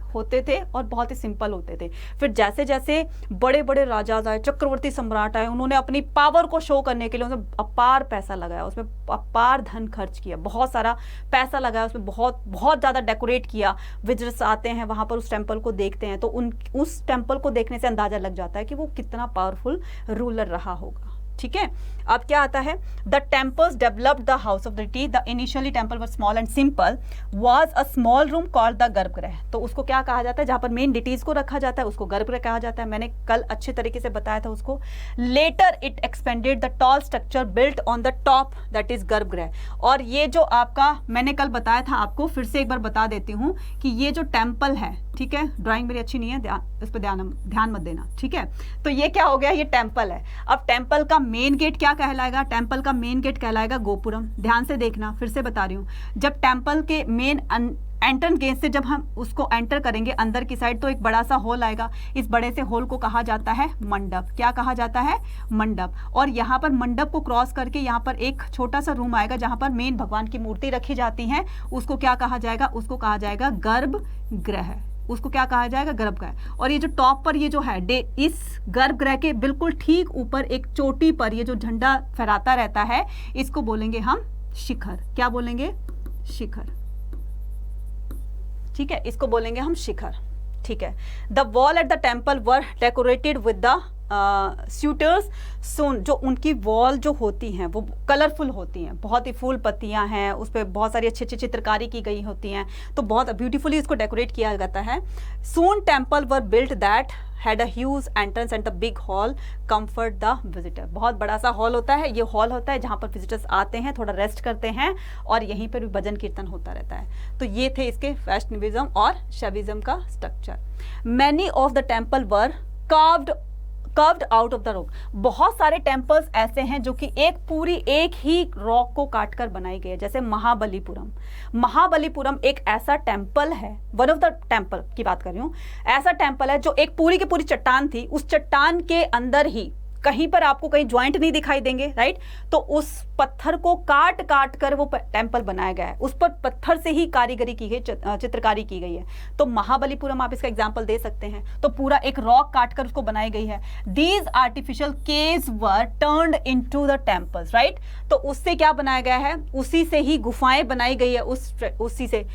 होते थे और बहुत ही सिंपल होते थे। फिर जैसे जैसे बड़े बड़े राजा आए, चक्रवर्ती सम्राट आए, उन्होंने अपनी पावर को शो करने के लिए उसमें अपार पैसा लगाया, उसमें अपार धन खर्च किया, बहुत सारा पैसा लगाया, उसमें बहुत बहुत ज़्यादा डेकोरेट किया। विजिटर्स आते हैं वहाँ पर, उस टेम्पल को देखते हैं, तो उस टेम्पल को देखने से अंदाजा लग जाता है कि वो कितना पावरफुल रूलर रहा होगा, ठीक है। अब क्या आता है, the temples developed the house of deity, the initially temple were small and simple, was a small room called the garbhagriha. तो उसको क्या कहा जाता है, जहां पर मेन डिटीज को रखा जाता है उसको गर्भगृह कहा जाता है, मैंने कल अच्छे तरीके से बताया था उसको। Later it expanded the tall structure built on the top, that is garbhagriha. और ये जो आपका मैंने कल बताया था, आपको फिर से एक बार बता देती हूँ कि ये जो टेम्पल है, ठीक है, ड्राइंग मेरी अच्छी नहीं है, इस पर ध्यान मत देना, ठीक है। तो ये क्या हो गया, ये टेम्पल है। अब टेम्पल का मेन गेट क्या कहलाएगा, टेम्पल का मेन गेट कहलाएगा गोपुरम। ध्यान से देखना, फिर से बता रही हूँ, जब टेम्पल के मेन एंट्रेंस गेट से जब हम उसको एंटर करेंगे अंदर की साइड, तो एक बड़ा सा हॉल आएगा, इस बड़े से हॉल को कहा जाता है मंडप। क्या कहा जाता है, मंडप। और यहाँ पर मंडप को क्रॉस करके यहाँ पर एक छोटा सा रूम आएगा जहाँ पर मेन भगवान की मूर्ति रखी जाती है, उसको क्या कहा जाएगा, उसको कहा जाएगा गर्भगृह, उसको क्या कहा जाएगा, गर्भगृह। और ये जो टॉप पर ये जो है, इस गर्भगृह के बिल्कुल ठीक ऊपर एक चोटी पर ये जो झंडा फहराता रहता है, इसको बोलेंगे हम शिखर। क्या बोलेंगे, शिखर, ठीक है, इसको बोलेंगे हम शिखर, ठीक है। The wall at the temple were decorated with the स्यूटर्स सोन, जो उनकी वॉल जो होती हैं वो कलरफुल होती हैं, बहुत ही फूल पत्तियां हैं, उस पर बहुत सारी अच्छी अच्छी चित्रकारी की गई होती हैं, तो बहुत ब्यूटीफुली इसको डेकोरेट किया जाता है। Soon temple were built that had a huge entrance and the big hall comfort the visitor. बहुत बड़ा सा हॉल होता है, ये हॉल होता है जहाँ पर विजिटर्स आते हैं, थोड़ा रेस्ट करते हैं और यहीं पर भी भजन कीर्तन होता रहता है। तो ये थे इसके वैष्णविज्म और शैविज्म का structure. Many of the temple were curved out of the rock. बहुत सारे टेम्पल्स ऐसे हैं जो कि एक ही रॉक को काटकर बनाई गई है। जैसे महाबलीपुरम एक ऐसा टेम्पल है, वन ऑफ द टेम्पल की बात कर रही हूँ, ऐसा टेम्पल है जो एक पूरी की पूरी चट्टान थी, उस चट्टान के अंदर ही कहीं पर आपको कहीं ज्वाइंट नहीं दिखाई देंगे, राइट। तो उस पत्थर को काट काट कर वो टेम्पल बनाया गया है, उस पर पत्थर से ही कारीगरी की गई, चित्रकारी की गई है। तो महाबलीपुरम आप इसका एग्जांपल दे सकते हैं। तो पूरा एक रॉक काट कर उसको बनाई गई है। These artificial caves were turned into the temples, right. तो उससे क्या बनाया गया है, उसी से ही गुफाएं बनाई गई है, उसी से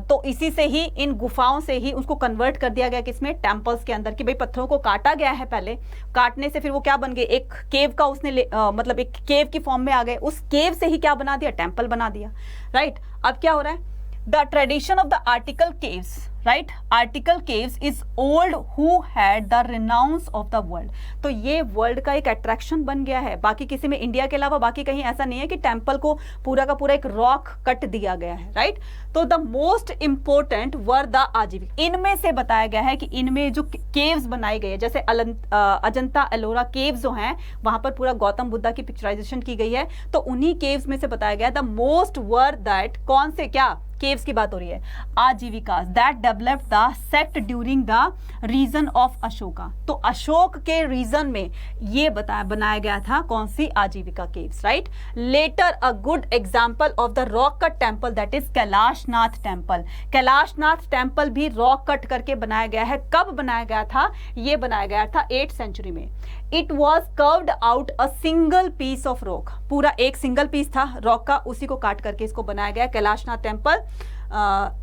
तो इसी से ही, इन गुफाओं से ही उसको कन्वर्ट कर दिया गया किसमें, टेम्पल्स के अंदर, कि भाई पत्थरों को काटा गया है, पहले काटने से फिर वो क्या बन गए, एक केव का उसने मतलब एक केव की फॉर्म में आ गए, उस केव से ही क्या बना दिया, टेम्पल बना दिया, राइट। अब क्या हो रहा है, the tradition of the article caves, right, article caves is old who had the renounce of the world. तो ये वर्ल्ड का एक अट्रैक्शन बन गया है, बाकी किसी में, इंडिया के अलावा बाकी कहीं ऐसा नहीं है कि टेम्पल को पूरा का पूरा एक रॉक कट दिया गया है, राइट। तो the most important were the आजीविका। इनमें से बताया गया है कि इनमें जो केव्स बनाई गई है, जैसे अजंता एलोरा केव्स जो हैं, वहां पर पूरा गौतम बुद्धा की पिक्चराइजेशन की गई है। तो उन्हीं केव्स में से बताया गया द मोस्ट वर दैट, कौन से, क्या केव्स की बात हो रही है, Ajivika, that developed the sect during the region of Ashoka. तो अशोक के रीजन में ये बनाया गया था कौन सी, Ajivika caves, right. Later a good example of the rock cut temple that is Kailashnath temple. Kailashnath temple भी रॉक कट करके बनाया गया है। कब बनाया गया था, ये बनाया गया था 8th सेंचुरी में। It was curved out a single piece of rock, पूरा एक सिंगल पीस था रॉक का, उसी को काट करके इसको बनाया गया Kailashnath temple.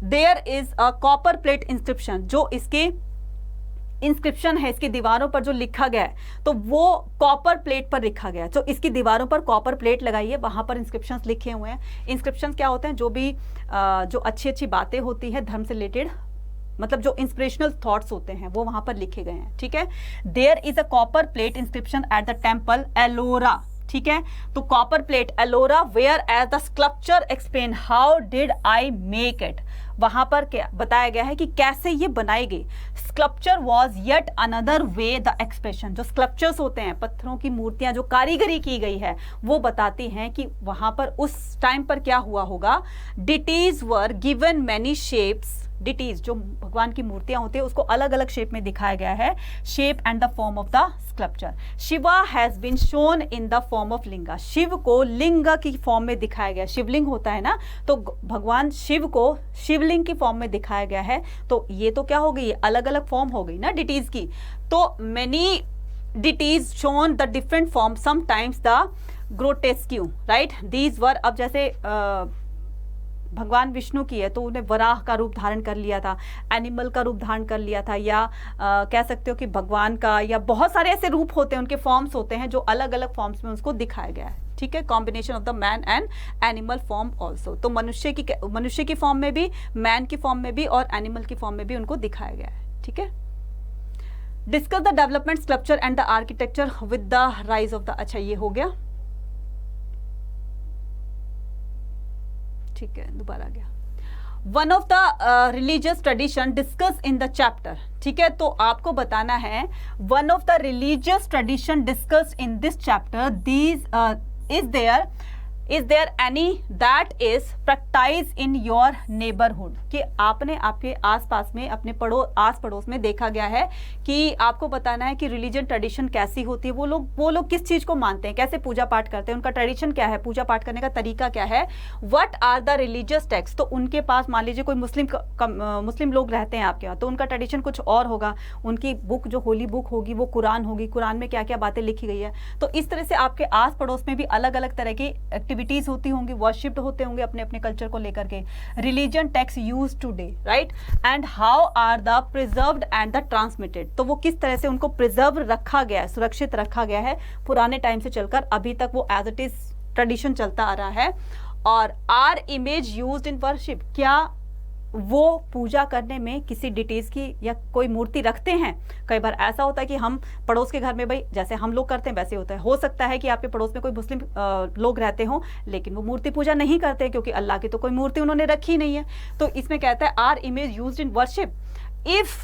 There is a copper plate inscription, जो इसके इंस्क्रिप्शन है, इसकी दीवारों पर जो लिखा गया है, तो वो कॉपर प्लेट पर लिखा गया है। तो इसकी दीवारों पर कॉपर प्लेट लगाइए, वहां पर इंस्क्रिप्शंस लिखे हुए हैं। इंस्क्रिप्शंस क्या होते हैं, जो भी जो अच्छी अच्छी बातें होती है धर्म से रिलेटेड, मतलब जो इंस्पिरेशनल थॉट्स होते हैं, वो वहां पर लिखे गए हैं, ठीक है। There is a copper plate inscription at the temple Ellora, ठीक है। तो copper plate Ellora, where as the sculpture explain how did I make it. वहां पर क्या बताया गया है कि कैसे ये बनाई गई। Sculpture was yet another way the expression. जो स्कल्पचर्स होते हैं, पत्थरों की मूर्तियां जो कारीगरी की गई है, वो बताती हैं कि वहां पर उस टाइम पर क्या हुआ होगा। Deities were given many shapes. Deities जो भगवान की मूर्तियां होती है, उसको अलग अलग शेप में दिखाया गया है, shape and the form of the sculpture. Shiva has been shown in the form of linga. Shiva को लिंग की फॉर्म में दिखाया गया, शिवलिंग होता है ना, तो भगवान शिव को शिवलिंग की फॉर्म में दिखाया गया है। तो ये तो क्या हो गई, अलग अलग फॉर्म हो गई ना डिटीज की। तो many deities shown the different form, sometimes the grotesque, right. These were, अब जैसे भगवान विष्णु की है तो उन्हें वराह का रूप धारण कर लिया था, एनिमल का रूप धारण कर लिया था, या कह सकते हो कि भगवान का, या बहुत सारे ऐसे रूप होते हैं, उनके फॉर्म्स होते हैं जो अलग अलग फॉर्म्स में उसको दिखाया गया है, ठीक है। Combination of the man and animal form also. तो मनुष्य की फॉर्म में भी, मैन की फॉर्म में भी और एनिमल की फॉर्म में भी उनको दिखाया गया है, ठीक है। Discuss the development sculpture and the architecture with the rise of the, अच्छा ये हो गया, ठीक है, दोबारा आ गया। One of the religious tradition discuss in the chapter, ठीक है। तो आपको बताना है one of the religious tradition discuss in this chapter, these is there any that is practise in your neighbourhood, कि आपने आपके आसपास में, अपने आस पड़ोस में देखा गया है कि आपको बताना है कि रिलीजन ट्रेडिशन कैसी होती है, वो लोग किस चीज को मानते हैं, कैसे पूजा पाठ करते हैं, उनका ट्रेडिशन क्या है, पूजा पाठ करने का तरीका क्या है। What are the religious text, तो उनके पास मान लीजिए कोई मुस्लिम लोग रहते हैं आपके यहाँ, तो उनका ट्रेडिशन कुछ और होगा, उनकी बुक जो होली बुक होगी वो कुरान होगी, कुरान में क्या क्या बातें लिखी गई है। तो इस तरह से आपके आस पड़ोस में भी अलग अलग तरह की एक्टिविटीज होती होंगी, वर्शिप्ड होते होंगे अपने अपने कल्चर को लेकर के, religion text use today, right, and how are the preserved and the transmitted, तो वो किस तरह से उनको प्रिजर्व रखा गया है, सुरक्षित रखा गया है पुराने टाइम से चलकर अभी तक वो एज इट इज ट्रेडिशन चलता आ रहा है। और are image used in worship, क्या वो पूजा करने में किसी डिटेल्स की या कोई मूर्ति रखते हैं? कई बार ऐसा होता है कि हम पड़ोस के घर में, भाई जैसे हम लोग करते हैं वैसे होता है, हो सकता है कि आपके पड़ोस में कोई मुस्लिम लोग रहते हों लेकिन वो मूर्ति पूजा नहीं करते क्योंकि अल्लाह की तो कोई मूर्ति उन्होंने रखी नहीं है। तो इसमें कहता है are image used in worship, if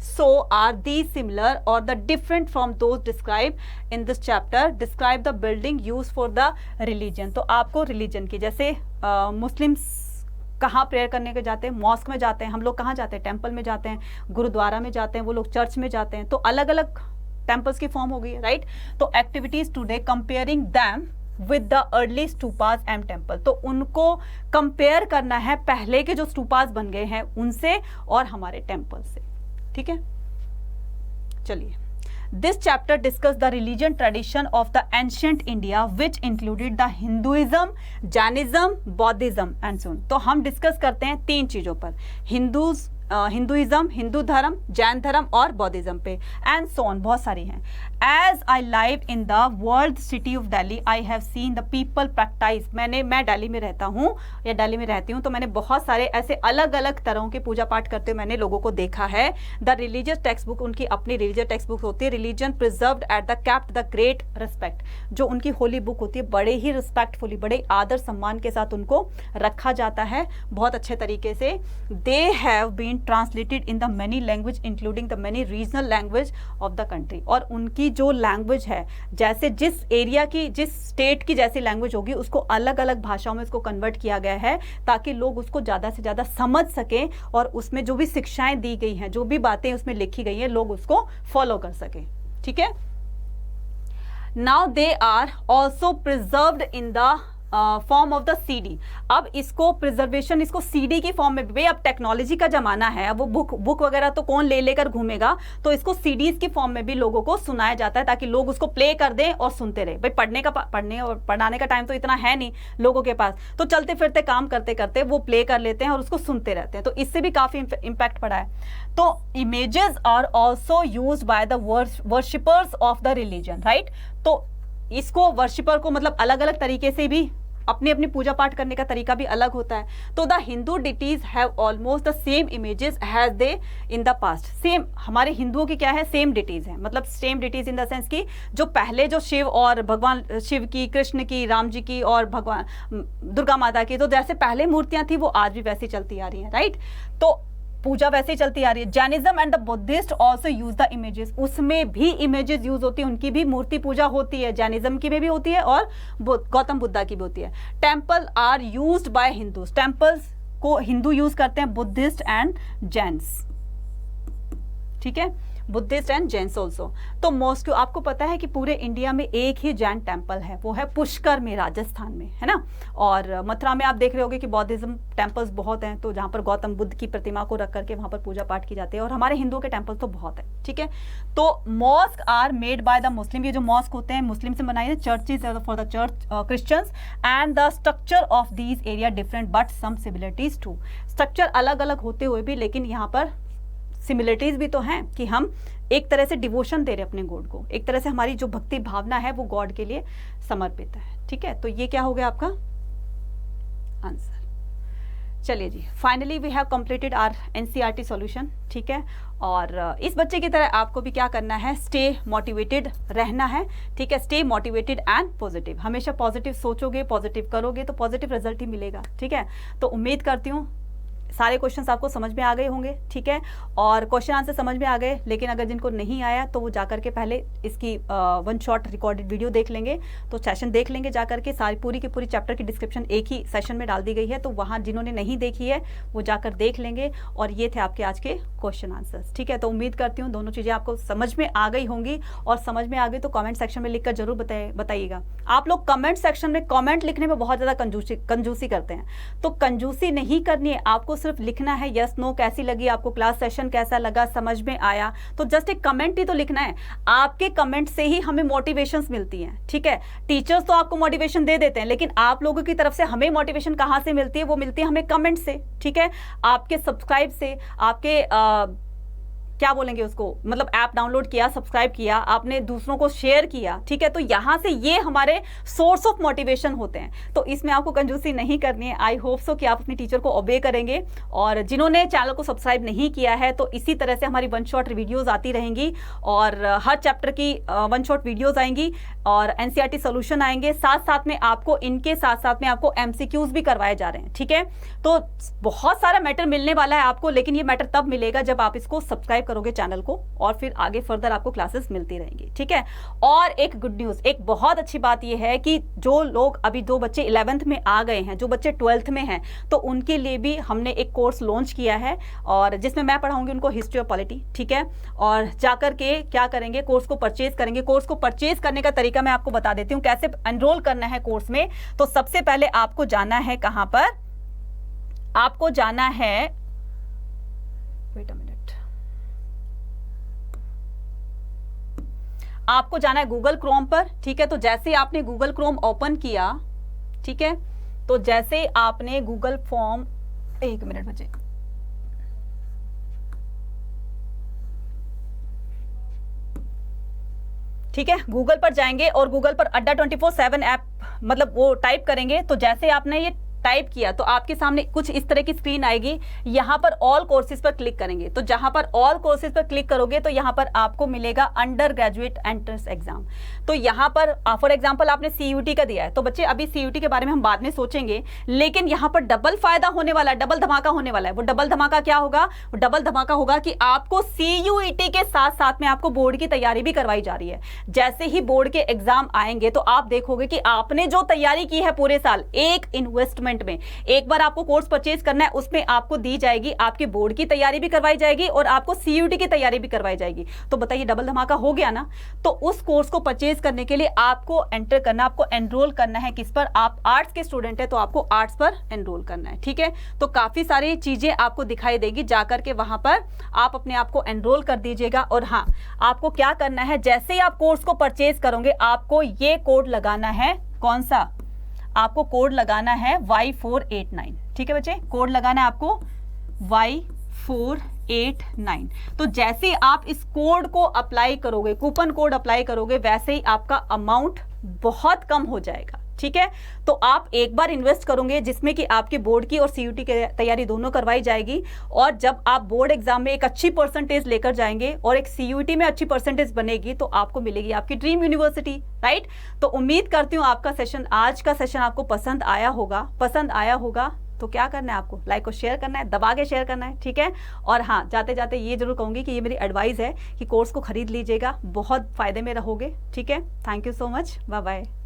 so are these similar or the different from those described in this chapter, describe the building used for the religion। तो आपको रिलीजन की, जैसे मुस्लिम्स कहाँ प्रेयर करने के जाते हैं, मॉस्क में जाते हैं, हम लोग कहाँ जाते हैं, टेंपल में जाते हैं, गुरुद्वारा में जाते हैं, वो लोग चर्च में जाते हैं, तो अलग अलग टेंपल्स की फॉर्म हो गई है, राइट। तो activities today comparing them with the early stupas and temple, तो उनको कंपेयर करना है पहले के जो स्तूपास बन गए हैं उनसे और हमारे टेम्पल से, ठीक है। चलिए, this chapter discuss the religion tradition of the ancient India which included the Hinduism, Jainism, बौद्धिज्म and so on. तो हम डिस्कस करते हैं 3 चीजों पर, हिंदुइज्म, हिंदू धर्म, जैन धर्म और बौद्धिज्म पे, एंड सो ऑन, बहुत सारी हैं। As I live in the world city of Delhi I have seen the people practise, मैं दिल्ली में रहता हूँ या दिल्ली में रहती हूँ, तो मैंने बहुत सारे ऐसे अलग अलग तरह के पूजा पाठ करते हुए मैंने लोगों को देखा है। द रिलीजियस टेक्स्ट बुक, उनकी अपनी रिलीजियस टेक्स्ट बुक होती है, religion preserved at the kept the great respect, जो उनकी होली बुक होती है बड़े ही रिस्पेक्टफुली, बड़े आदर सम्मान के साथ उनको रखा जाता है बहुत अच्छे तरीके से। They have been translated in the many language including the many regional language of the country, और उनकी जो लैंग्वेज है, जैसे जिस एरिया की, जिस स्टेट की जैसी लैंग्वेज होगी उसको अलग अलग भाषाओं में उसको कन्वर्ट किया गया है ताकि लोग उसको ज़्यादा से ज़्यादा समझ सकें और उसमें जो भी शिक्षाएं दी गई हैं, जो भी बातें उसमें लिखी गई हैं, लोग उसको फॉलो कर सकें, ठीक है। Now they are also preserved in the form of the CD। अब इसको प्रिजर्वेशन, इसको CD की फॉर्म में भी, अब टेक्नोलॉजी का जमाना है, अब वो बुक वगैरह तो कौन ले लेकर घूमेगा, तो इसको CDs की फॉर्म में भी लोगों को सुनाया जाता है ताकि लोग उसको प्ले कर दें और सुनते रहे। भाई पढ़ने और पढ़ाने का टाइम तो इतना है नहीं लोगों के पास, तो चलते फिरते काम करते करते वो प्ले कर लेते हैं और उसको सुनते रहते हैं, तो इससे भी काफी इम्पैक्ट पड़ा है। तो images are also used by the worshippers of the religion, right. तो इसको वर्शिपर को मतलब अलग अलग तरीके से भी अपनी अपनी पूजा पाठ करने का तरीका भी अलग होता है। तो the Hindu deities have almost the same images has they in the past, same हमारे हिंदुओं की क्या है, सेम डिटीज है, मतलब same deities in the sense की जो पहले जो शिव और भगवान शिव की, कृष्ण की, राम जी की और भगवान दुर्गा माता की, तो जैसे पहले मूर्तियां थी वो आज भी वैसी चलती आ रही है, राइट। तो पूजा वैसे ही चलती आ रही है। Jainism and the Buddhist also use the images, उसमें भी इमेजेस यूज होती है, उनकी भी मूर्ति पूजा होती है, जैनिज्म की में भी होती है और गौतम बुद्धा की भी होती है। Temple are used by Hindus, temples को हिंदू यूज करते हैं, बुद्धिस्ट एंड जैन्स, ठीक है, बुद्धिस्ट एंड जैन्स ऑल्सो। तो मॉस्को, आपको पता है कि पूरे इंडिया में एक ही जैन टेम्पल है, वो है पुष्कर में, राजस्थान में, है ना। और मथुरा में आप देख रहे होगे कि बौद्धिज्म टेम्पल्स बहुत हैं, तो जहाँ पर गौतम बुद्ध की प्रतिमा को रख करके वहाँ पर पूजा पाठ की जाती है, और हमारे हिंदुओं के टेम्पल तो बहुत है, ठीक है। तो mosque are made by the Muslim, ये जो मॉस्क होते हैं मुस्लिम से बनाए, churches for the church Christians, and the structure of these area different but some similarities to, structure अलग अलग होते हुए भी लेकिन यहाँ पर सिमिलरिटीज भी तो हैं कि हम एक तरह से डिवोशन दे रहे हैं अपने गॉड को, एक तरह से हमारी जो भक्ति भावना है वो गॉड के लिए समर्पित है, ठीक है। तो ये क्या हो गया आपका आंसर। चलिए जी, finally we have completed our NCERT solution, ठीक है। और इस बच्चे की तरह आपको भी क्या करना है, स्टे मोटिवेटेड रहना है, ठीक है। स्टे मोटिवेटेड एंड पॉजिटिव, हमेशा पॉजिटिव सोचोगे, पॉजिटिव करोगे तो पॉजिटिव रिजल्ट ही मिलेगा, ठीक है। तो उम्मीद करती हूँ सारे क्वेश्चंस आपको समझ में आ गए होंगे, ठीक है। और क्वेश्चन आंसर समझ में आ गए, लेकिन अगर जिनको नहीं आया तो वो जाकर के पहले इसकी 1 शॉट रिकॉर्डेड वीडियो देख लेंगे, तो सेशन देख लेंगे जाकर के, सारी पूरी की पूरी चैप्टर की डिस्क्रिप्शन एक ही सेशन में डाल दी गई है, तो वहाँ जिन्होंने नहीं देखी है वो जाकर देख लेंगे। और ये थे आपके आज के क्वेश्चन आंसर्स, ठीक है। तो उम्मीद करती हूँ दोनों चीज़ें आपको समझ में आ गई होंगी, और समझ में आ गई तो कॉमेंट सेक्शन में लिख कर जरूर बताइएगा। आप लोग कमेंट सेक्शन में कॉमेंट लिखने में बहुत ज़्यादा कंजूसी करते हैं, तो कंजूसी नहीं करनी है, आपको सिर्फ लिखना है यस नो, कैसी लगी आपको क्लास सेशन, कैसा लगा, समझ में आया, तो जस्ट एक कमेंट ही तो लिखना है। आपके कमेंट से ही हमें मोटिवेशंस मिलती हैं, ठीक है। टीचर्स तो आपको मोटिवेशन दे देते हैं, लेकिन आप लोगों की तरफ से हमें मोटिवेशन कहाँ से मिलती है? वो मिलती है हमें कमेंट से, ठीक है, आपके सब्सक्राइब से, आपके क्या बोलेंगे उसको, मतलब ऐप डाउनलोड किया, सब्सक्राइब किया, आपने दूसरों को शेयर किया, ठीक है, तो यहां से ये हमारे सोर्स ऑफ मोटिवेशन होते हैं। तो इसमें आपको कंजूसी नहीं करनी है। आई होप सो कि आप अपनी टीचर को ओबे करेंगे। और जिन्होंने चैनल को सब्सक्राइब नहीं किया है, तो इसी तरह से हमारी वन शॉट वीडियोज आती रहेंगी और हर चैप्टर की वन शॉट वीडियोज आएंगी और एनसीईआरटी सोल्यूशन आएंगे। साथ साथ में आपको इनके साथ साथ में आपको एमसीक्यूज भी करवाए जा रहे हैं, ठीक है। तो बहुत सारा मैटर मिलने वाला है आपको, लेकिन ये मैटर तब मिलेगा जब आप इसको सब्सक्राइब करोगे चैनल को, और फिर आगे फर्दर आपको क्लासेस मिलती रहेंगी, ठीक है। और एक गुड न्यूज, एक बहुत अच्छी बात ये है कि जो लोग अभी, जो बच्चे 11th में आ गए हैं, जो बच्चे 12th में हैं, तो उनके लिए भी हमने एक कोर्स लॉन्च किया है और जिसमें मैं पढ़ाऊंगी उनको हिस्ट्री ऑफ पॉलिटी, ठीक है। और जाकर के क्या करेंगे, कोर्स को परचेज करेंगे। कोर्स को परचेज करने का तरीका मैं आपको बता देती हूँ, कैसे एनरोल करना है कोर्स में। तो सबसे पहले आपको जाना है कहां पर, आपको जाना है, वेट अ मिनट, आपको जाना है गूगल क्रोम पर, ठीक है। तो जैसे ही आपने गूगल क्रोम ओपन किया, ठीक है, तो जैसे ही आपने गूगल फॉर्म, एक मिनट बचे, ठीक है, गूगल पर जाएंगे और गूगल पर अड्डा 24/7 ऐप मतलब वो टाइप करेंगे। तो जैसे आपने ये टाइप किया तो आपके सामने कुछ इस तरह की स्क्रीन आएगी। यहां पर ऑल कोर्सेज पर क्लिक करेंगे, तो जहां पर ऑल कोर्सेज पर क्लिक करोगे तो यहां पर आपको मिलेगा अंडर ग्रेजुएट एंट्रेंस एग्जाम। तो यहां पर फॉर एग्जांपल आपने सीयूटी का दिया है, तो बच्चे अभी सीयूटी के बारे में हम बाद में सोचेंगे, लेकिन यहां पर डबल फायदा होने वाला है, डबल धमाका होने वाला है। वो डबल धमाका क्या होगा? वो डबल धमाका होगा कि आपको सीयूईटी के साथ साथ में आपको बोर्ड की तैयारी भी करवाई जा रही है। जैसे ही बोर्ड के एग्जाम आएंगे तो आप देखोगे कि आपने जो तैयारी की है पूरे साल, एक इन्वेस्टमेंट में, एक बार आपको कोर्स परचेज करना है, उसमें आपको दी जाएगी, आपके बोर्ड की तैयारी भी करवाई जाएगी और आपको सीयूटी की तैयारी भी करवाई जाएगी। तो बताइए डबल धमाका हो गया ना। तो उस कोर्स को परचेज करने के लिए आपको एंटर करना, आपको एनरोल करना है किस पर? आप आर्ट्स के स्टूडेंट है तो आपको आर्ट्स पर एनरोल करना है, ठीक है। तो काफी सारी चीजें आपको दिखाई देगी, जाकर के वहां पर आप अपने आप को एनरोल कर दीजिएगा। और हाँ, आपको क्या करना है, जैसे ही आप कोर्स को परचेज करोगे आपको ये कोड लगाना है, कौन सा? आपको कोड लगाना है Y489, ठीक है बच्चे, कोड लगाना है आपको Y489। तो जैसे ही आप इस कोड को अप्लाई करोगे, कूपन कोड अप्लाई करोगे, वैसे ही आपका अमाउंट बहुत कम हो जाएगा, ठीक है। तो आप एक बार इन्वेस्ट करोगे जिसमें कि आपके बोर्ड की और सीयूटी की तैयारी दोनों करवाई जाएगी, और जब आप बोर्ड एग्जाम में एक अच्छी परसेंटेज लेकर जाएंगे और एक सीयूटी में अच्छी परसेंटेज बनेगी तो आपको मिलेगी आपकी ड्रीम यूनिवर्सिटी, राइट। तो उम्मीद करती हूँ आपका सेशन, आज का सेशन आपको पसंद आया होगा। पसंद आया होगा तो क्या करना है, आपको लाइक और शेयर करना है, दबा के शेयर करना है, ठीक है। और हाँ, जाते जाते ये जरूर कहूंगी कि ये मेरी एडवाइस है कि कोर्स को खरीद लीजिएगा, बहुत फायदे में रहोगे, ठीक है। Thank you so much, bye bye.